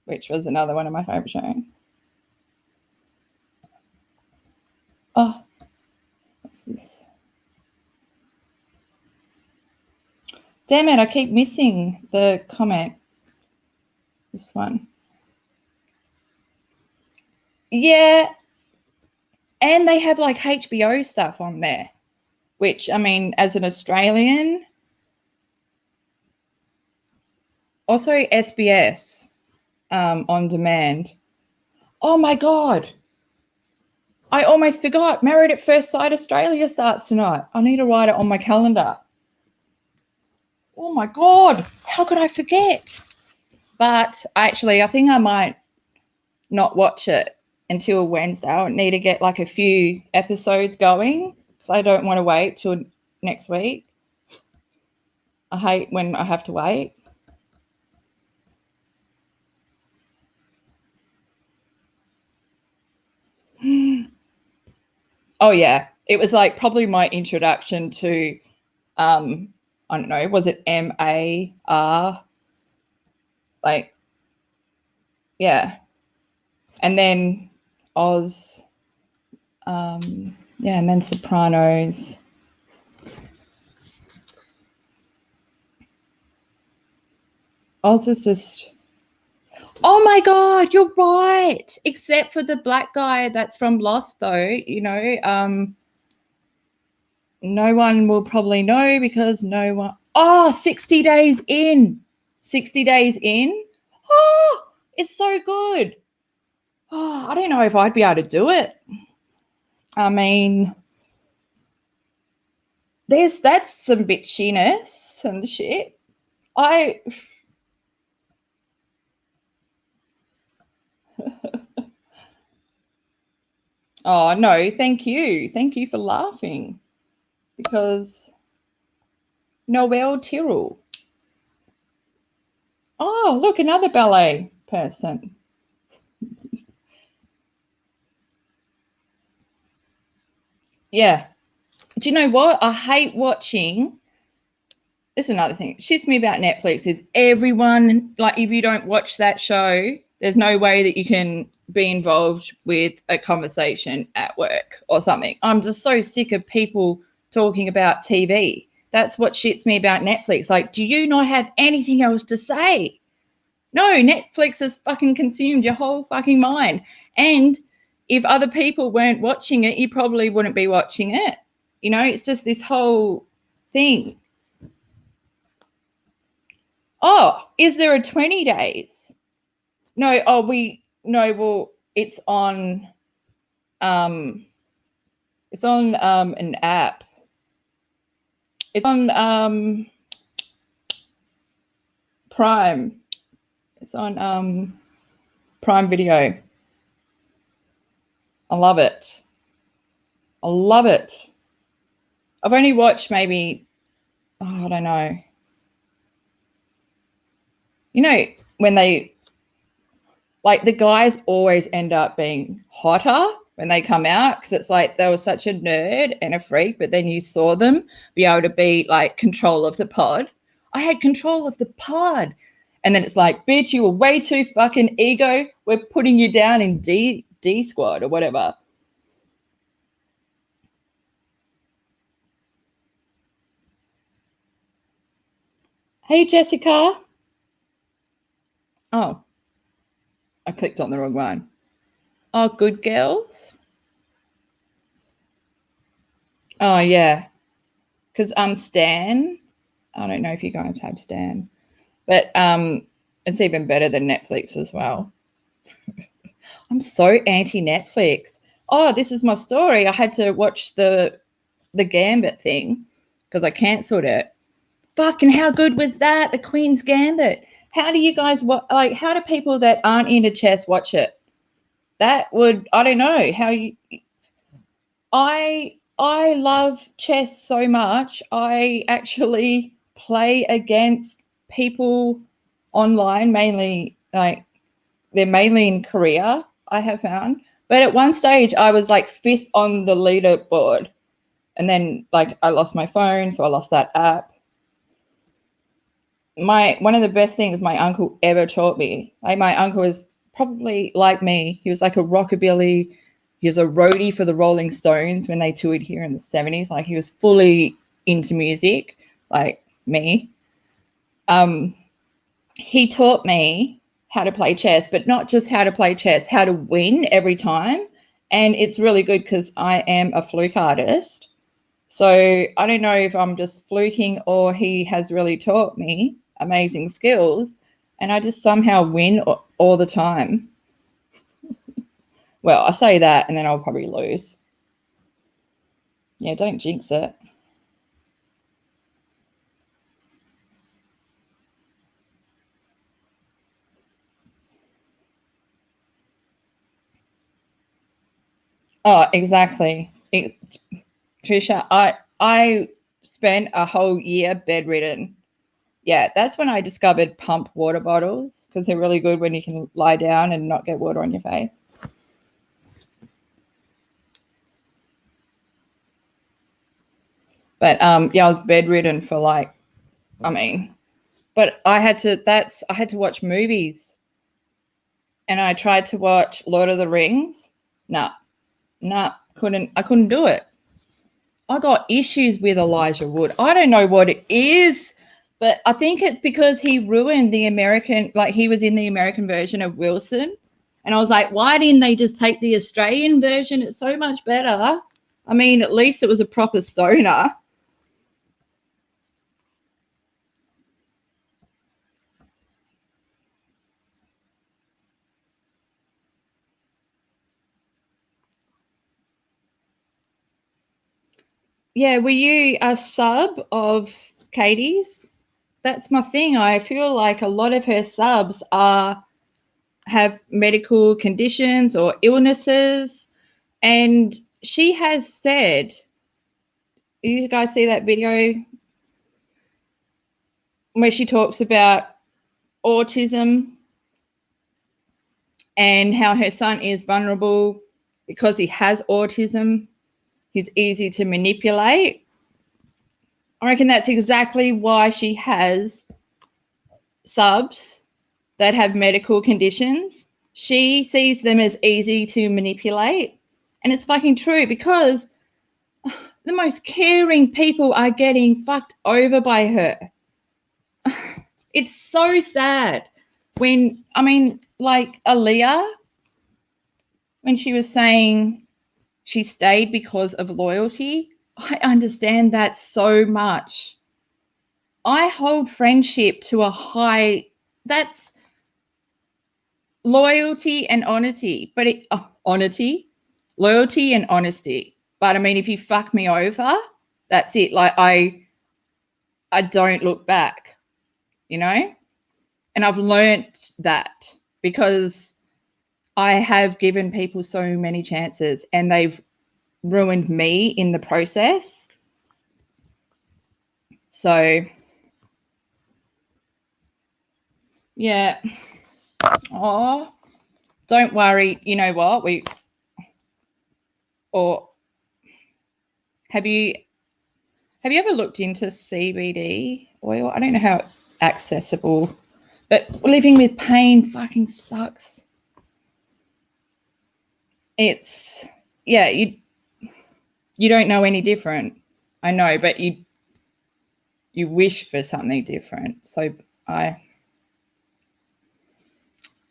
which was another one of my favorite shows. Oh, what's this? Damn it, I keep missing the comment. This one. Yeah. And they have like HBO stuff on there. which, I mean, as an Australian, also SBS on demand. Oh my God. I almost forgot. Married at First Sight Australia starts tonight. I need to write it on my calendar. Oh my God. How could I forget? But actually, I think I might not watch it until Wednesday. I need to get like a few episodes going because I don't want to wait till next week. I hate when I have to wait. Oh yeah, it was like probably my introduction to I don't know, was it MAR? Like, yeah. And then Oz, yeah, and then Sopranos. Oz is just, oh my God, you're right. Except for the black guy that's from Lost, though, you know, no one will probably know because no one. Oh, 60 days in. 60 days in. Oh, it's so good. Oh, I don't know if I'd be able to do it. I mean, that's some bitchiness and shit. Oh no, thank you. Thank you for laughing. Because Noel Tyrrell. Oh, look, another ballet person. Yeah. Do you know what? I hate watching. This is another thing. Shits me about Netflix is everyone, like, if you don't watch that show, there's no way that you can be involved with a conversation at work or something. I'm just so sick of people talking about TV. That's what shits me about Netflix. Like, do you not have anything else to say? No, Netflix has fucking consumed your whole fucking mind. And if other people weren't watching it, you probably wouldn't be watching it. You know, it's just this whole thing. Oh, is there a 20 days? No, well, it's on an app. It's on Prime. It's on Prime Video. I love it. I love it. I've only watched maybe, I don't know. You know, when they, like, the guys always end up being hotter when they come out because it's like they were such a nerd and a freak, but then you saw them be able to be like control of the pod. I had control of the pod. And then it's like, bitch, you were way too fucking ego. We're putting you down in D squad or whatever. Hey, Jessica. Oh, I clicked on the wrong one. Oh, good girls. Oh, yeah. Because Stan, I don't know if you guys have Stan, but it's even better than Netflix as well. I'm so anti-Netflix. Oh, this is my story. I had to watch the Gambit thing because I cancelled it. Fucking how good was that? The Queen's Gambit. How do you guys like? How do people that aren't into chess watch it? That would, I don't know how you. I love chess so much. I actually play against people online, mainly like they're mainly in Korea, I have found. But at one stage I was like 5th on the leaderboard. And then like I lost my phone, so I lost that app. One of the best things my uncle ever taught me. Like my uncle was probably like me. He was like a rockabilly. He was a roadie for the Rolling Stones when they toured here in the 70s. Like he was fully into music, like me. He taught me how to play chess, but not just how to play chess, how to win every time. And it's really good because I am a fluke artist. So I don't know if I'm just fluking or he has really taught me amazing skills and I just somehow win all the time. Well, I say that and then I'll probably lose. Yeah, don't jinx it. Oh, exactly. Trisha, I spent a whole year bedridden. Yeah, that's when I discovered pump water bottles because they're really good when you can lie down and not get water on your face. But yeah, I was bedridden for but I had to watch movies. And I tried to watch Lord of the Rings. No, I couldn't do it. I got issues with Elijah Wood. I don't know what it is, but I think it's because he ruined the American, like he was in the American version of Wilson. And I was like, why didn't they just take the Australian version? It's so much better. I mean, at least it was a proper stoner. Yeah, were you a sub of Katie's? That's my thing. I feel like a lot of her subs have medical conditions or illnesses, and she has said, you guys see that video where she talks about autism and how her son is vulnerable because he has autism. He's easy to manipulate. I reckon that's exactly why she has subs that have medical conditions. She sees them as easy to manipulate. And it's fucking true because the most caring people are getting fucked over by her. It's so sad. Like Aaliyah, when she was saying she stayed because of loyalty, I understand that so much. I hold friendship to a high, that's loyalty and honesty, but loyalty and honesty. But I mean, if you fuck me over, that's it. Like I don't look back, you know? And I've learnt that because I have given people so many chances and they've ruined me in the process. So, yeah. Oh, don't worry. You know what? Have you ever looked into CBD oil? I don't know how accessible, but living with pain fucking sucks. It's, yeah, you don't know any different. I know, but you wish for something different. So I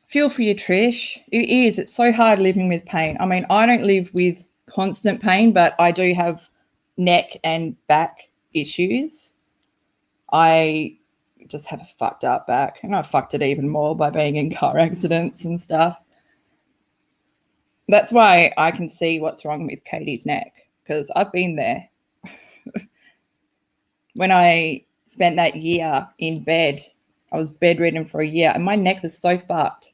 feel for you, Trish. It is. It's so hard living with pain. I mean, I don't live with constant pain, but I do have neck and back issues. I just have a fucked up back, and I fucked it even more by being in car accidents and stuff. That's why I can see what's wrong with Katie's neck, because I've been there. When I spent that year in bed, I was bedridden for a year, and my neck was so fucked.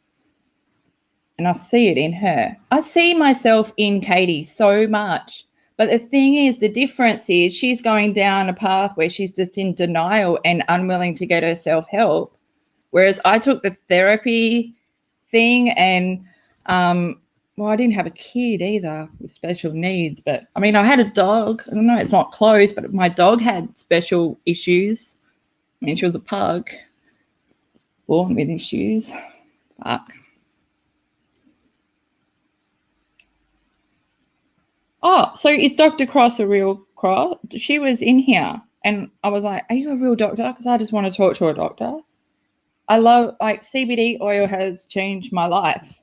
And I see it in her. I see myself in Katie so much. But the thing is, the difference is she's going down a path where she's just in denial and unwilling to get herself help. Whereas I took the therapy thing and, I didn't have a kid either with special needs. But, I mean, I had a dog. I don't know, it's not close, but my dog had special issues. I mean, she was a pug, born with issues. Fuck. Oh, so is Dr. Cross a real Cross? She was in here and I was like, are you a real doctor? Because I just want to talk to a doctor. I love, like, CBD oil has changed my life.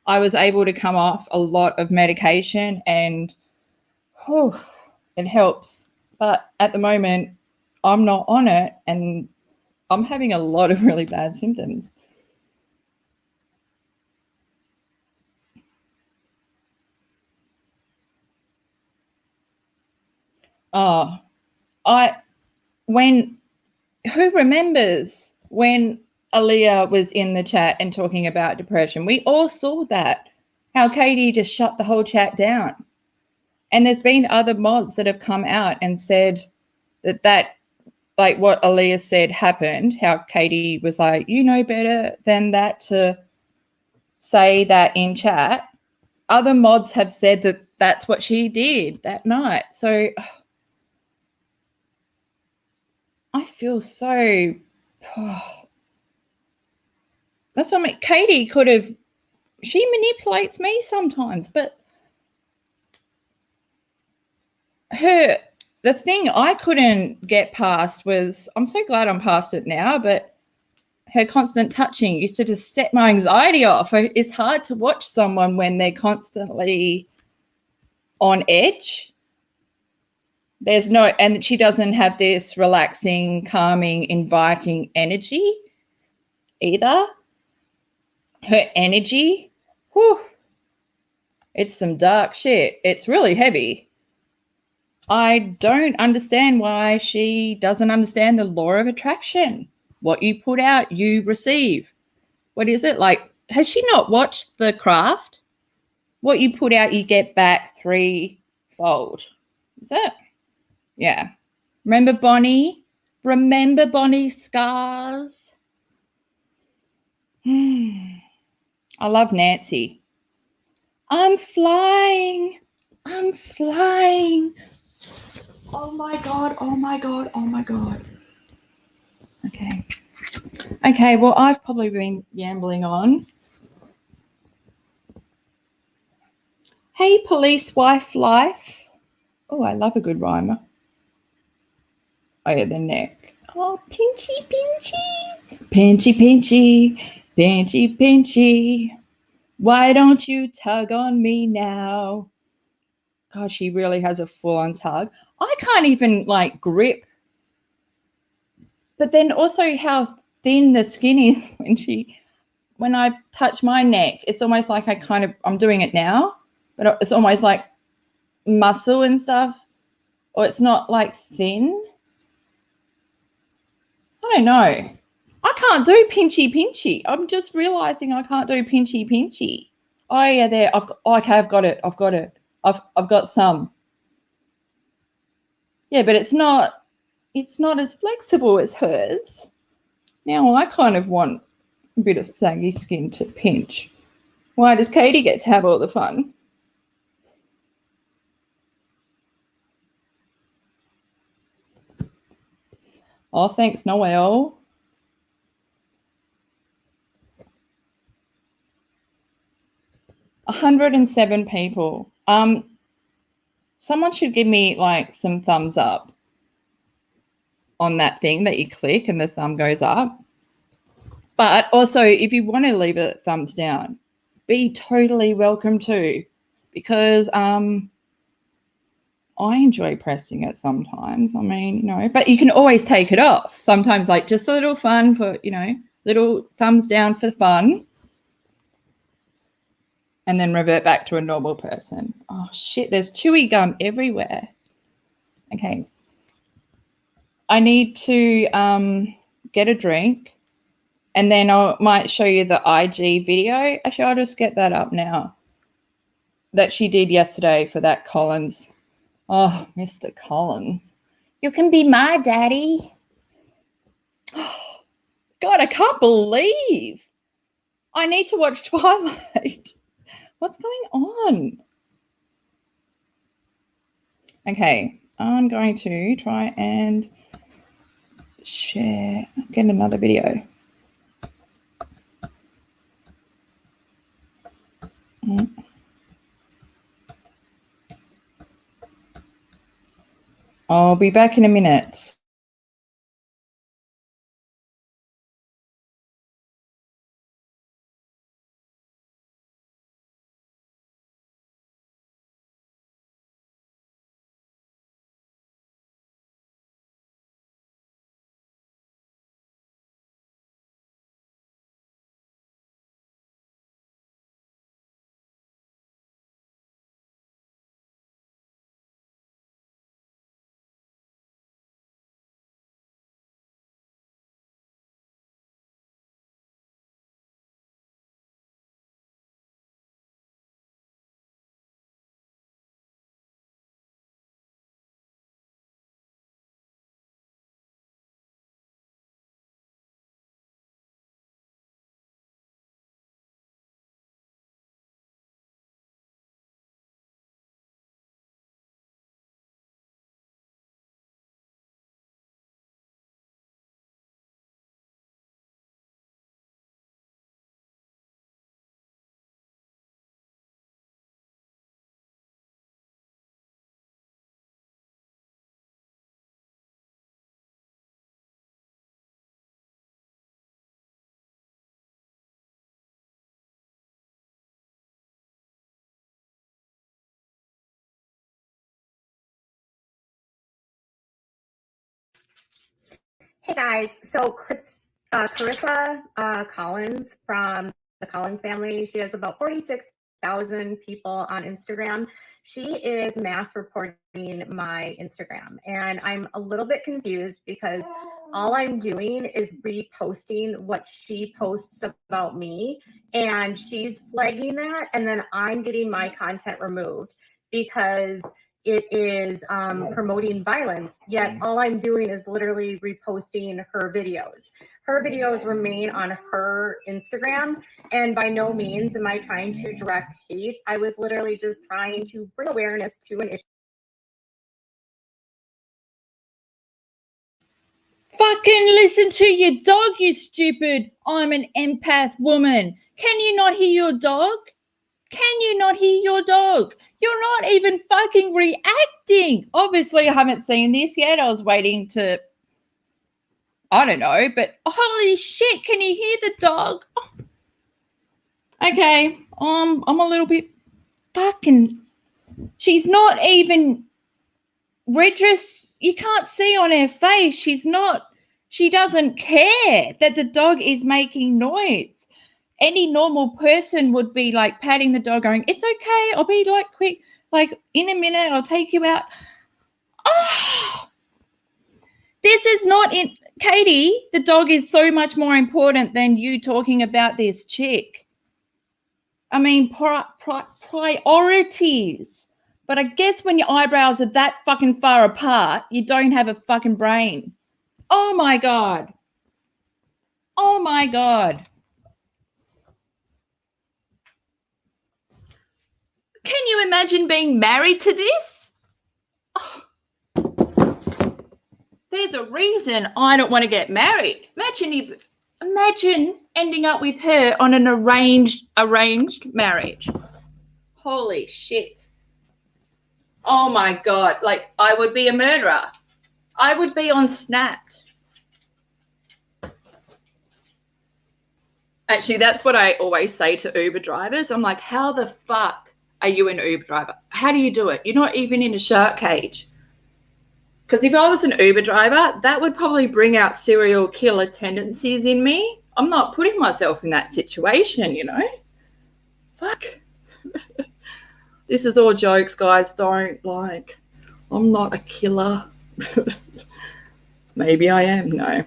I was able to come off a lot of medication and it helps. But at the moment, I'm not on it and I'm having a lot of really bad symptoms. Oh, who remembers when Aaliyah was in the chat and talking about depression? We all saw that, how Katie just shut the whole chat down. And there's been other mods that have come out and said that like what Aaliyah said happened, how Katie was like, you know better than that to say that in chat. Other mods have said that that's what she did that night. So I feel so... that's what I mean. Katie could have... she manipulates me sometimes, but the thing I couldn't get past was, I'm so glad I'm past it now, but her constant touching used to just set my anxiety off. It's hard to watch someone when they're constantly on edge. There's no... and she doesn't have this relaxing, calming, inviting energy either. Her energy, whew, it's some dark shit. It's really heavy. I don't understand why she doesn't understand the law of attraction. What you put out, you receive. What is it? Like, has she not watched The Craft? What you put out, you get back threefold. Is it? Yeah. Remember Bonnie? Remember Bonnie's scars? I love Nancy. I'm flying. I'm flying. Oh my God. Oh my God. Oh my God. Okay. Okay, well, I've probably been yambling on. Hey, police wife life. Oh, I love a good rhymer. Oh, yeah, the neck. Oh, pinchy, pinchy. Pinchy, pinchy. Pinchy, pinchy. Why don't you tug on me now? God, she really has a full-on tug. I can't even, like, grip. But then also how thin the skin is when I touch my neck, it's almost like I'm doing it now, but it's almost like muscle and stuff, or it's not like thin. I don't know. I can't do pinchy pinchy. I'm just realizing I can't do pinchy pinchy. Oh yeah, there. I've got it. I've got some. Yeah, but it's not as flexible as hers. Now I kind of want a bit of saggy skin to pinch. Why does Katie get to have all the fun? Oh, thanks, Noelle. $107 people. Someone should give me like some thumbs up on that thing that you click and the thumb goes up. But also, if you want to leave a thumbs down, be totally welcome to, because I enjoy pressing it sometimes. I mean, but you can always take it off. Sometimes, like, just a little fun for, little thumbs down for fun. And then revert back to a normal person. Oh, shit, there's chewy gum everywhere. Okay. I need to get a drink. And then I might show you the IG video. Actually, I'll just get that up now. That she did yesterday for that Collins. Oh, Mr. Collins. You can be my daddy. God, I can't believe I need to watch Twilight. What's going on? Okay, I'm going to try and share, get another video. I'll be back in a minute. Hey guys, so Carissa Collins from the Collins family, she has about 46,000 people on Instagram. She is mass reporting my Instagram, and I'm a little bit confused because all I'm doing is reposting what she posts about me, and she's flagging that, and then I'm getting my content removed because it is promoting violence, yet all I'm doing is literally reposting her videos. Her videos remain on her Instagram, and by no means am I trying to direct hate. I was literally just trying to bring awareness to an issue. Fucking listen to your dog, you stupid. I'm an empath woman. Can you not hear your dog? Can you not hear your dog? You're not even fucking reacting. Obviously, I haven't seen this yet. I was waiting to, I don't know, but holy shit, can you hear the dog? Oh. Okay, I'm a little bit fucking, she's not even redress. You can't see on her face. She doesn't care that the dog is making noise. Any normal person would be like patting the dog going, it's okay, I'll be like quick, like in a minute, I'll take you out. Oh, this is not in, Katie, the dog is so much more important than you talking about this chick. I mean, priorities. But I guess when your eyebrows are that fucking far apart, you don't have a fucking brain. Oh my God. Oh my God. Can you imagine being married to this? Oh. There's a reason I don't want to get married. Imagine ending up with her on an arranged marriage. Holy shit. Oh my God. Like, I would be a murderer. I would be on Snapped. Actually, that's what I always say to Uber drivers. I'm like, how the fuck are you an Uber driver? How do you do it? You're not even in a shark cage. Because if I was an Uber driver, that would probably bring out serial killer tendencies in me. I'm not putting myself in that situation, you know? Fuck. This is all jokes, guys. Don't, like, I'm not a killer. Maybe I am. No.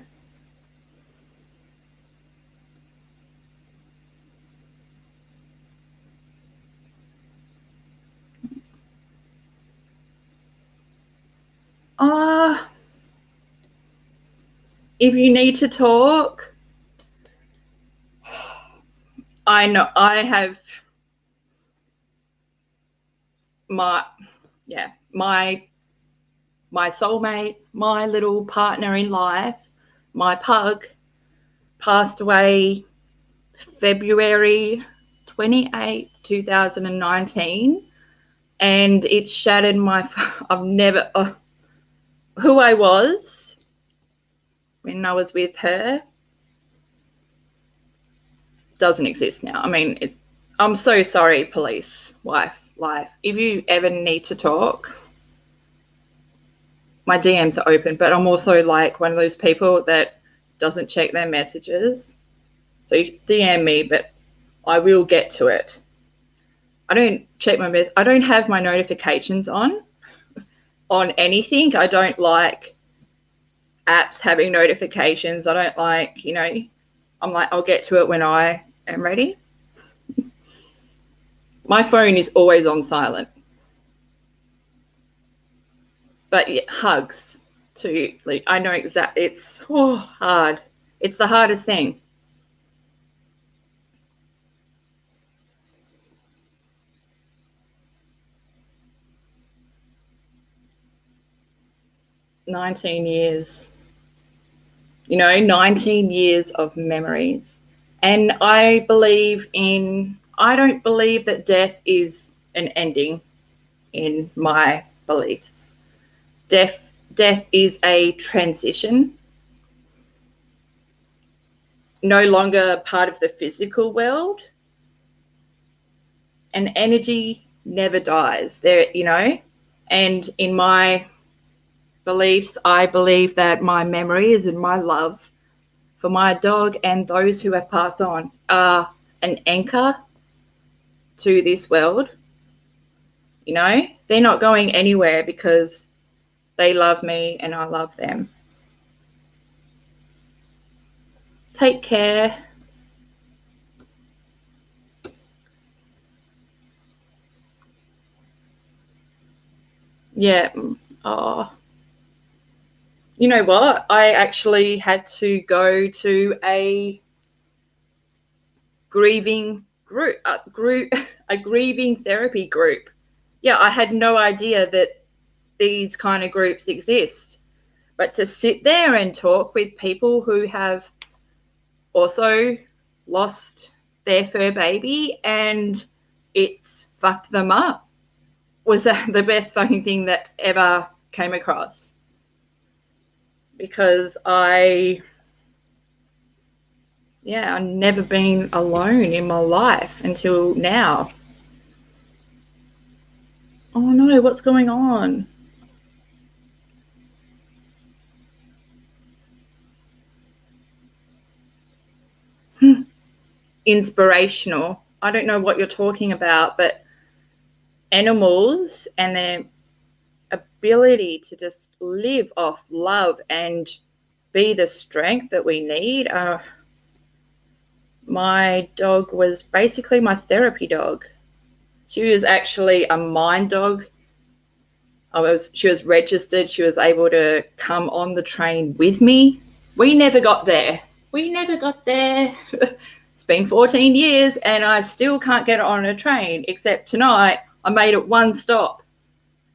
If you need to talk, I know I have my soulmate, my little partner in life, my pug, passed away February 28th, 2019. And it shattered who I was when I was with her doesn't exist now. I mean, I'm so sorry, police, life. If you ever need to talk, my DMs are open, but I'm also like one of those people that doesn't check their messages. So you DM me, but I will get to it. I don't check I don't have my notifications on anything. I don't like apps having notifications. I don't like, I'm like, I'll get to it when I am ready. My phone is always on silent. But yeah, hugs too. Like, I know exactly. It's hard. It's the hardest thing. $19 years. 19 years of memories. And I don't believe that death is an ending in my beliefs. Death is a transition. No longer part of the physical world. And energy never dies. And in my beliefs, I believe that my memories and my love for my dog and those who have passed on are an anchor to this world. You know, they're not going anywhere because they love me and I love them. Take care. Yeah. Oh. You know what? I actually had to go to a grieving group, a grieving therapy group. Yeah, I had no idea that these kind of groups exist. But to sit there and talk with people who have also lost their fur baby and it's fucked them up was the best fucking thing that ever came across. Because I've never been alone in my life until now. Oh no, what's going on? Inspirational. I don't know what you're talking about, but animals and their ability to just live off love and be the strength that we need. My dog was basically my therapy dog. She was actually a mine dog. She was registered. She was able to come on the train with me. We never got there. It's been 14 years and I still can't get on a train, except tonight I made it one stop.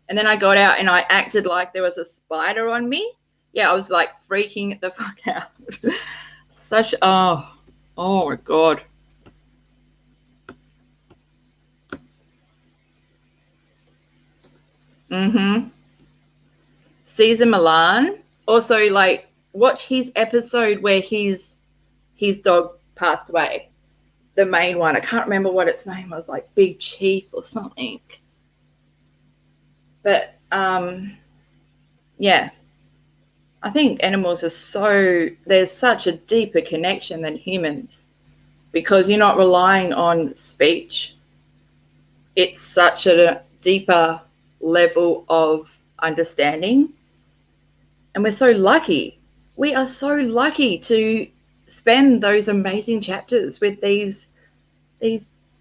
And then I got out and I acted like there was a spider on me. Yeah, I was like freaking the fuck out. Oh my God. Caesar Milan. Also, like, watch his episode where his dog passed away. The main one. I can't remember what its name was, like Big Chief or something. But yeah. I think animals are there's such a deeper connection than humans because you're not relying on speech. It's such a deeper level of understanding. And we're so lucky. We are so lucky to spend those amazing chapters with these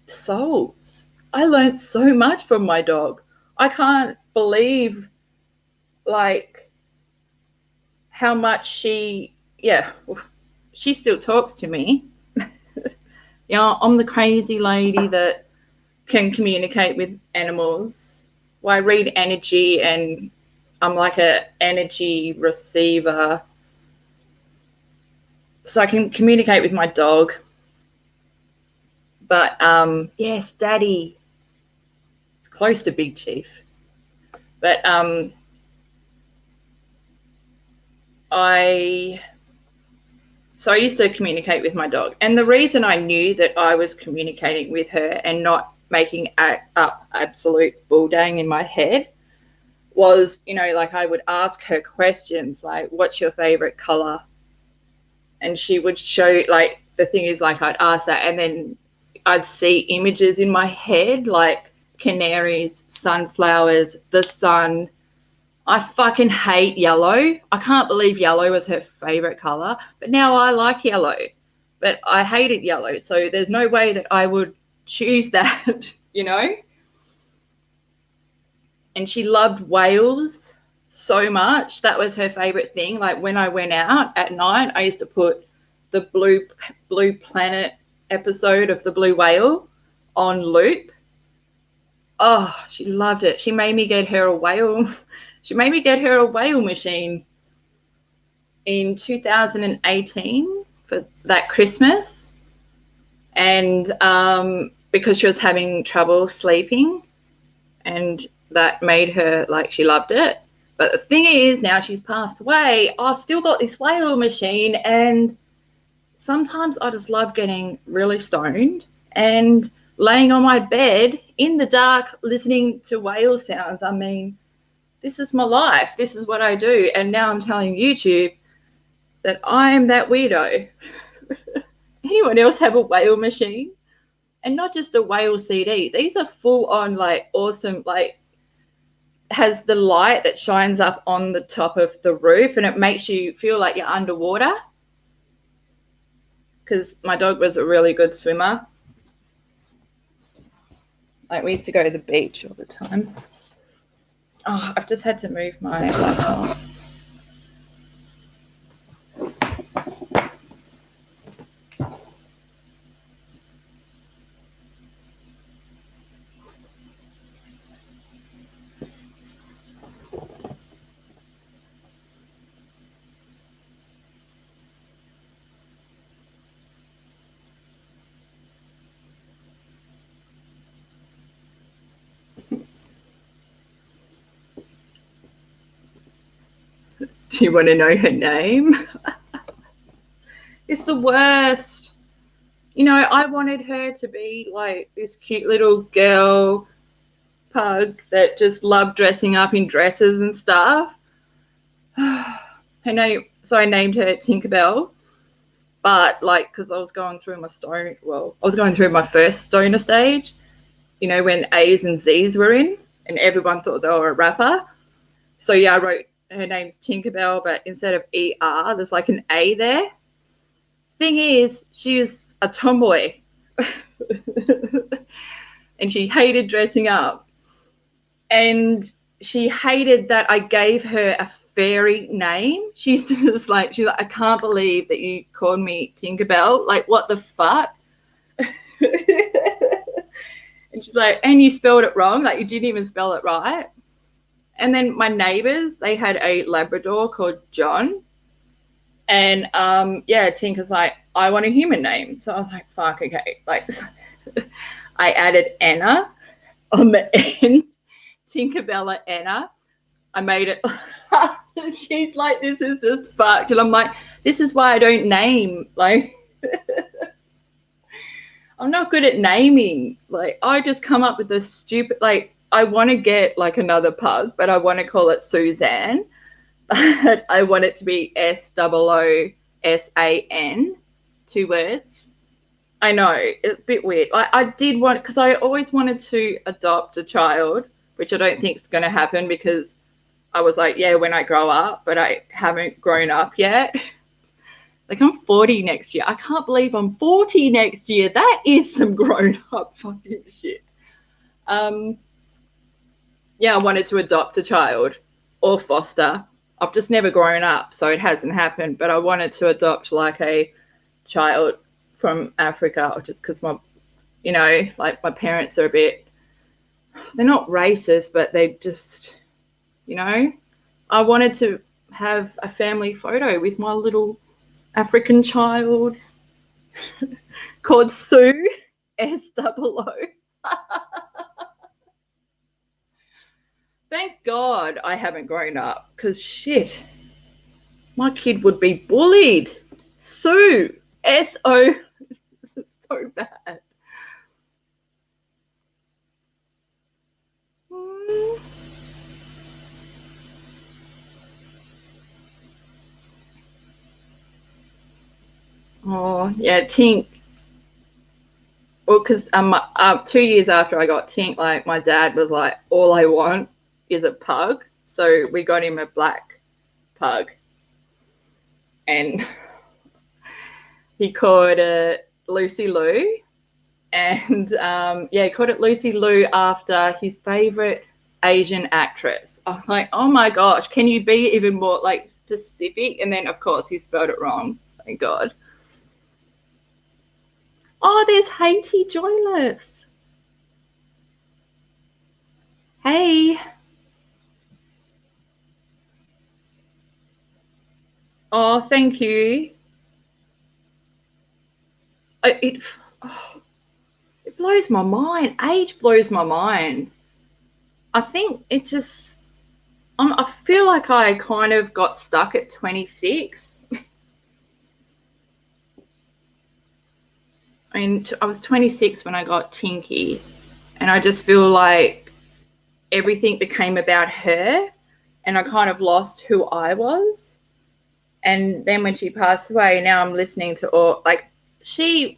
souls. I learned so much from my dog. I can't believe like how much she still talks to me. I'm the crazy lady that can communicate with animals. Well, I read energy and I'm like an energy receiver. So I can communicate with my dog. But yes, Daddy. It's close to Big Chief. But I used to communicate with my dog. And the reason I knew that I was communicating with her and not making up absolute bulldang in my head was, like I would ask her questions like, what's your favorite color? And she would show, like, the thing is, like, I'd ask that and then I'd see images in my head like canaries, sunflowers, the sun. I fucking hate yellow. I can't believe yellow was her favorite color, but now I like yellow. But I hated yellow, so there's no way that I would choose that, And she loved whales so much. That was her favorite thing. Like when I went out at night, I used to put the Blue Planet episode of the blue whale on loop. Oh, she loved it. She made me get her a whale. She made me get her a whale machine in 2018 for that Christmas. And because she was having trouble sleeping, and that made her, like, she loved it. But the thing is, now she's passed away, I still got this whale machine, and sometimes I just love getting really stoned and laying on my bed in the dark listening to whale sounds. I mean, this is my life. This is what I do. And now I'm telling YouTube that I'm that weirdo. Anyone else have a whale machine? And not just a whale CD. These are full on, like, awesome, like, has the light that shines up on the top of the roof and it makes you feel like you're underwater. Because my dog was a really good swimmer. Like, we used to go to the beach all the time. Oh, I've just had to move my laptop. Do you want to know her name? It's the worst. You know, I wanted her to be like this cute little girl pug that just loved dressing up in dresses and stuff. Her name, so I named her Tinkerbell. But like, because I was going through my first stoner stage, you know, when A's and Z's were in and everyone thought they were a rapper. So yeah, I wrote her name's Tinkerbell, but instead of ER, there's like an A there. Thing is, she was a tomboy. And she hated dressing up. And she hated that I gave her a fairy name. She's like, I can't believe that you called me Tinkerbell. Like, what the fuck? And she's like, and you spelled it wrong. Like, you didn't even spell it right. And then my neighbors, they had a Labrador called John. And Tinker's like, I want a human name. So I was like, fuck, okay. Like, I added Anna on the end. Tinkerbella Anna. I made it. She's like, this is just fucked. And I'm like, this is why I don't name. Like, I'm not good at naming. Like, I just come up with this stupid, like, I want to get like another pug, but I want to call it Suzanne. But I want it to be SOOSAN, 2 words. I know, it's a bit weird. Like, I did want, because I always wanted to adopt a child, which I don't think is going to happen because I was like, yeah, when I grow up, but I haven't grown up yet. Like, I'm 40 next year. I can't believe I'm 40 next year. That is some grown up fucking shit. I wanted to adopt a child or foster. I've just never grown up, so it hasn't happened. But I wanted to adopt like a child from Africa, just because my parents are they're not racist, but they just, I wanted to have a family photo with my little African child called Sue, SOO. Thank God I haven't grown up, because shit, my kid would be bullied. Sue, S-O, it's so bad. Oh, yeah, Tink. Well, because 2 years after I got Tink, like, my dad was like, all I want is a pug. So we got him a black pug. And he called it Lucy Lou. And, he called it Lucy Lou after his favourite Asian actress. I was like, oh, my gosh, can you be even more, like, specific? And then, of course, he spelled it wrong. Thank God. Oh, there's Haiti Joyless. Hey. Oh, thank you. It blows my mind. Age blows my mind. I think it just, I feel like I kind of got stuck at 26. I mean, I was 26 when I got Tinky, and I just feel like everything became about her. and I kind of lost who I was. And then when she passed away, now I'm listening to all, like, Tink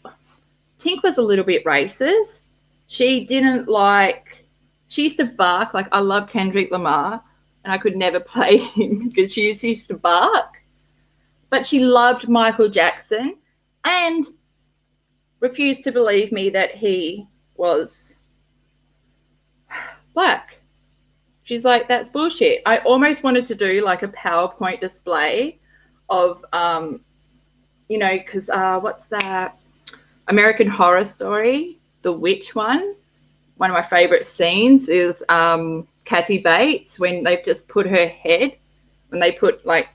was a little bit racist. She used to bark. Like, I love Kendrick Lamar, and I could never play him because she used to bark. But she loved Michael Jackson and refused to believe me that he was black. She's like, that's bullshit. I almost wanted to do like a PowerPoint display of, because what's that? American Horror Story, the witch one. One of my favorite scenes is Kathy Bates when they've just put her head, when they put like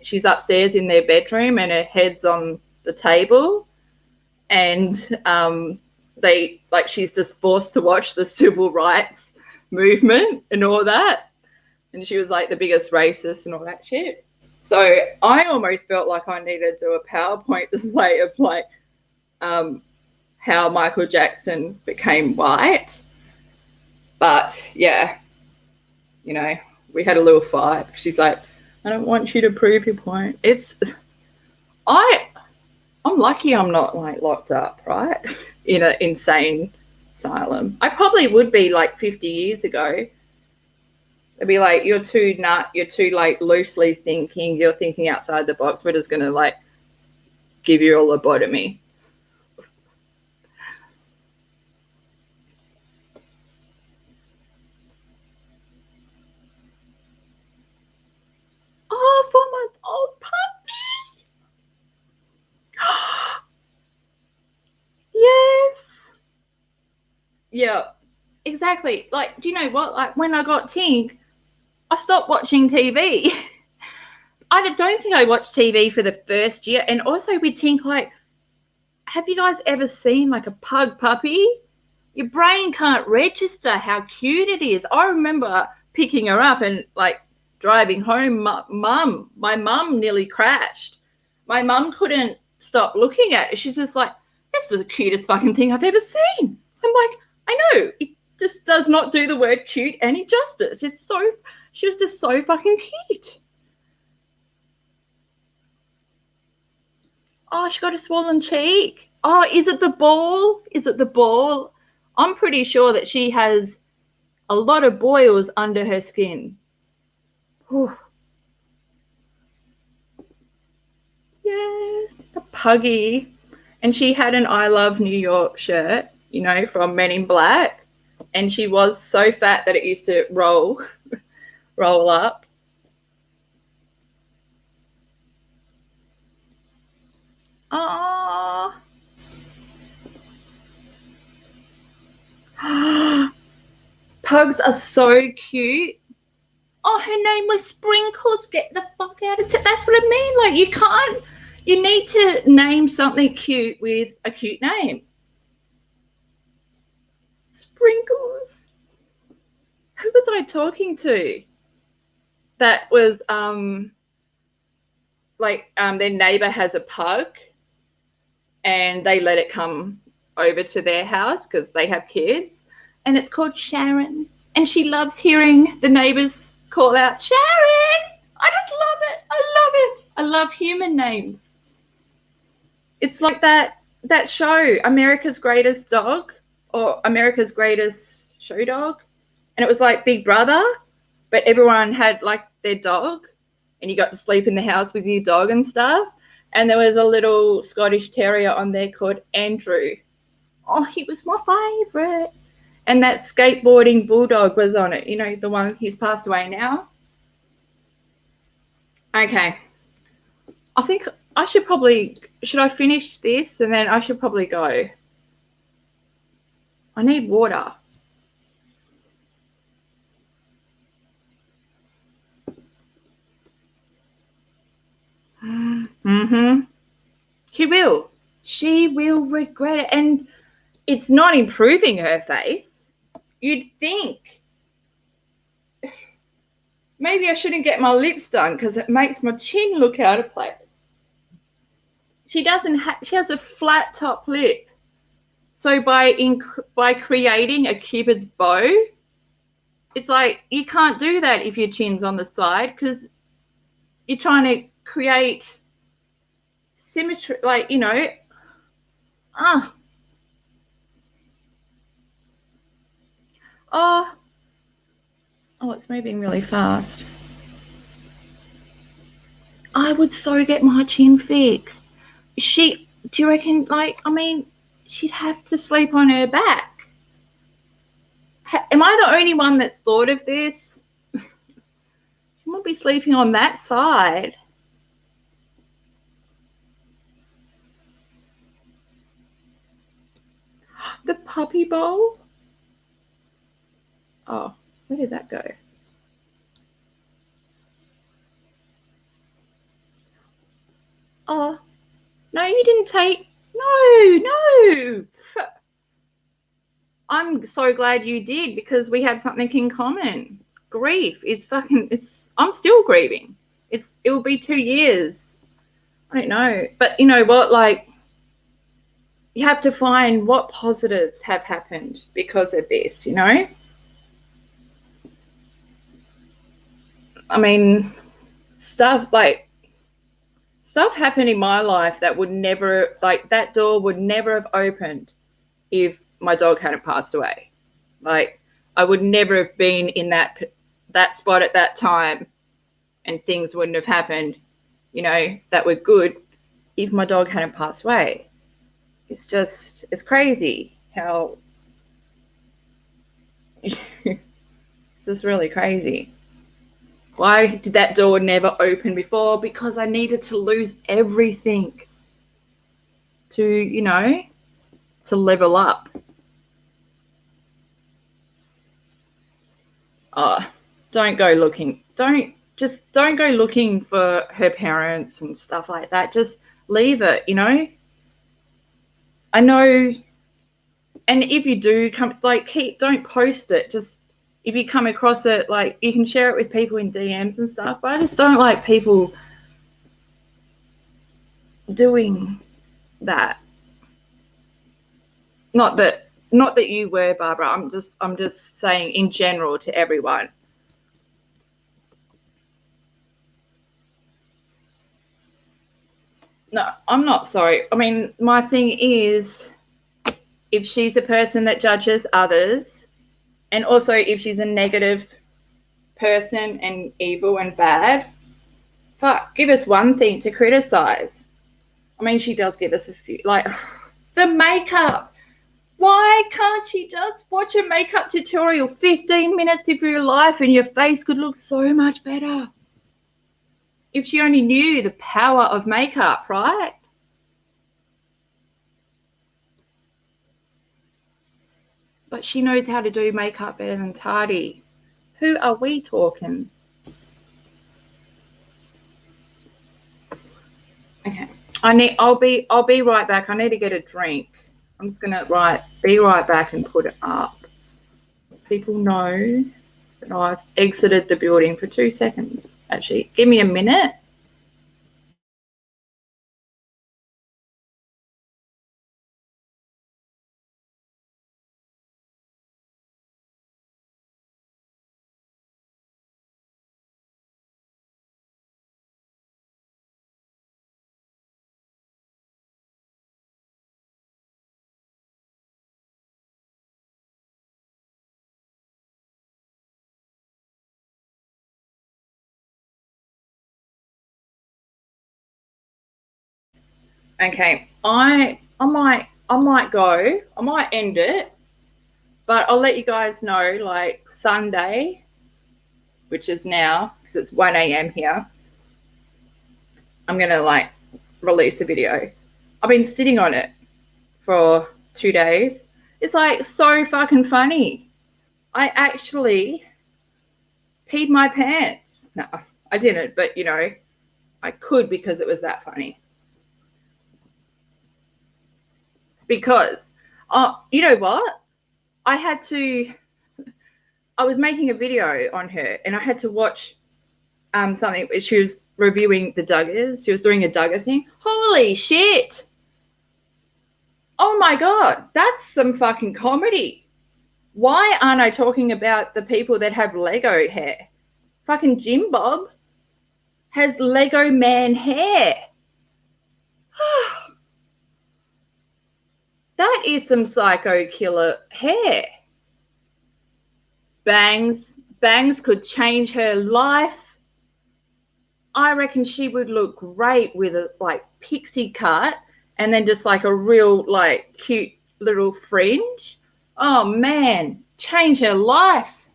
she's upstairs in their bedroom and her head's on the table, and she's just forced to watch the civil rights movement and all that, and she was like the biggest racist and all that shit. So I almost felt like I needed to do a PowerPoint display of like how Michael Jackson became white. But yeah, we had a little fight. She's like, I don't want you to prove your point. I'm lucky I'm not like locked up, right? In an insane asylum. I probably would be like 50 years ago. They'd be like, you're too like loosely thinking, you're thinking outside the box. We're just gonna like give you a lobotomy. Oh, 4-month-old puppy. Yes. Yeah, exactly. Like, do you know what? Like, when I got Tink, I stopped watching TV. I don't think I watched TV for the first year. And also with Tink, like, have you guys ever seen like a pug puppy? Your brain can't register how cute it is. I remember picking her up and like driving home. My mum nearly crashed. My mum couldn't stop looking at it. She's just like, this is the cutest fucking thing I've ever seen. I'm like, I know. It just does not do the word cute any justice. She was just so fucking cute. Oh, she got a swollen cheek. Oh, is it the ball? I'm pretty sure that she has a lot of boils under her skin. Whew. Yeah, a puggy. And she had an I Love New York shirt, from Men in Black. And she was so fat that it used to roll up. Aww. Pugs are so cute. Oh, her name was Sprinkles. Get the fuck out of town. That's what I mean. Like, you need to name something cute with a cute name. Sprinkles. Who was I talking to? That was their neighbor has a pug and they let it come over to their house because they have kids, and it's called Sharon, and she loves hearing the neighbors call out Sharon. I just love it. I love human names. It's like that show, America's Greatest Dog, or America's Greatest Show Dog, and it was like Big Brother, but everyone had like their dog, and you got to sleep in the house with your dog and stuff. And there was a little Scottish Terrier on there called Andrew. Oh, he was my favourite. And that skateboarding bulldog was on it. The one, he's passed away now. Okay. I think I should I finish this and then I should probably go? I need water. Mm-hmm. She will regret it. And it's not improving her face. You'd think. Maybe I shouldn't get my lips done because it makes my chin look out of place. She has a flat top lip. So by creating a Cupid's bow, It's like you can't do that if your chin's on the side because you're trying to create symmetry, like, you know. Oh, it's moving really fast. I would so get my chin fixed. Do you reckon, like, I mean, she'd have to sleep on her back. Am I the only one that's thought of this? She might be sleeping on that side. The puppy bowl? Oh, where did that go? Oh, no, you didn't take. No. I'm so glad you did because we have something in common. Grief. I'm still grieving. It will be 2 years. I don't know. But you know what? Like, you have to find what positives have happened because of this, you know? I mean, stuff happened in my life that would never, like, that door would never have opened if my dog hadn't passed away. Like, I would never have been in that spot at that time, and things wouldn't have happened, you know, that were good if my dog hadn't passed away. It's crazy how it's just really crazy. Why did that door never open before? Because I needed to lose everything to, you know, to level up. Oh, don't go looking. Don't go looking for her parents and stuff like that. Just leave it, you know? I know. And if you do come, like, don't post it. Just if you come across it, like, you can share it with people in DMs and stuff. But I just don't like people doing that. Not that you were, Barbara. I'm just saying in general to everyone. No, I'm not sorry. I mean, my thing is, if she's a person that judges others, and also if she's a negative person and evil and bad, fuck, give us one thing to criticize. I mean, she does give us a few, like the makeup. Why can't she just watch a makeup tutorial? 15 minutes of your life and your face could look so much better. If she only knew the power of makeup, right? But she knows how to do makeup better than Tardy. Who are we talking? Okay. I'll be right back. I need to get a drink. I'm just gonna be right back and put it up. People know that I've exited the building for 2 seconds. Actually, give me a minute. Okay, I might go. I might end it, but I'll let you guys know, like, Sunday, which is now, because it's 1 a.m. here, I'm gonna, like, release a video. I've been sitting on it for 2 days. It's, like, so fucking funny. I actually peed my pants. No, I didn't, but, you know, I could because it was that funny. Because, you know what? I was making a video on her and I had to watch something. She was reviewing the Duggars. She was doing a Duggar thing. Holy shit. Oh my God. That's some fucking comedy. Why aren't I talking about the people that have Lego hair? Fucking Jim Bob has Lego man hair. That is some psycho killer hair. Bangs could change her life. I reckon she would look great with a like pixie cut and then just like a real like cute little fringe. Oh man, change her life.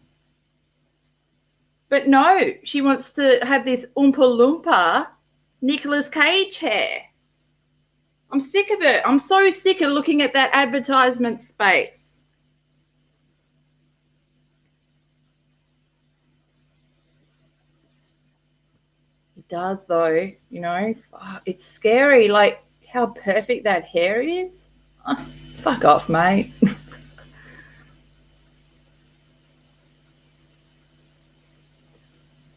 But no, she wants to have this Oompa Loompa Nicolas Cage hair. I'm sick of it. I'm so sick of looking at that advertisement space. It does though, you know. It's scary, like how perfect that hair is. Oh, fuck off, mate.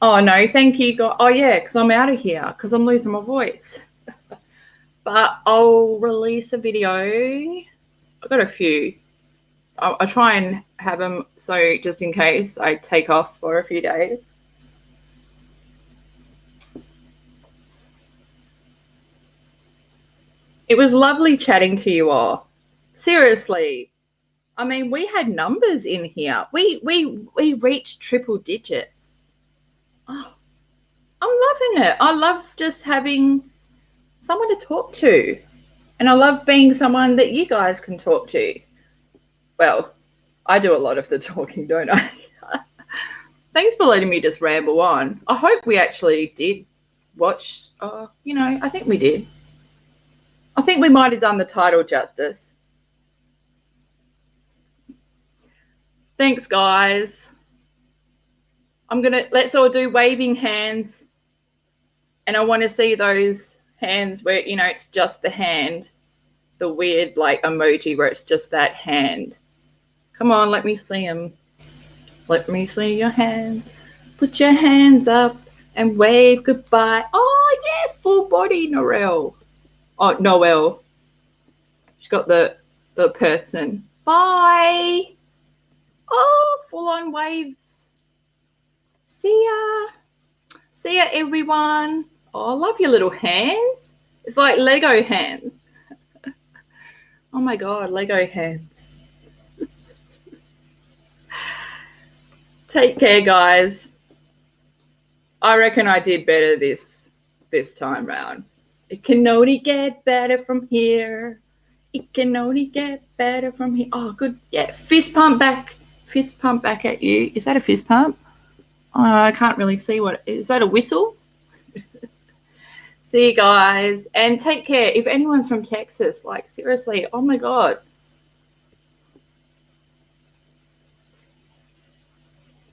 Oh no, thank you. Oh yeah, because I'm out of here because I'm losing my voice. But I'll release a video. I've got a few. I'll try and have them so just in case I take off for a few days. It was lovely chatting to you all. Seriously. I mean, we had numbers in here. We reached triple digits. Oh, I'm loving it. I love just having someone to talk to. And I love being someone that you guys can talk to. Well, I do a lot of the talking, don't I? Thanks for letting me just ramble on. I hope we actually did watch. You know, I think we did. I think we might have done the title justice. Thanks, guys. Let's all do waving hands. And I want to see those hands where, you know, it's just the hand. The weird, like, emoji where it's just that hand. Come on, let me see them. Let me see your hands. Put your hands up and wave goodbye. Oh, yeah, full body Noelle. Oh, Noelle. She's got the person. Bye. Oh, full-on waves. See ya. See ya, everyone. Oh, I love your little hands. It's like Lego hands. Oh, my God, Lego hands. Take care, guys. I reckon I did better this time round. It can only get better from here. It can only get better from here. Oh, good. Yeah, fist pump back. Fist pump back at you. Is that a fist pump? Oh, I can't really see what. Is that a whistle? See you guys. And take care. If anyone's from Texas, like seriously, oh my God.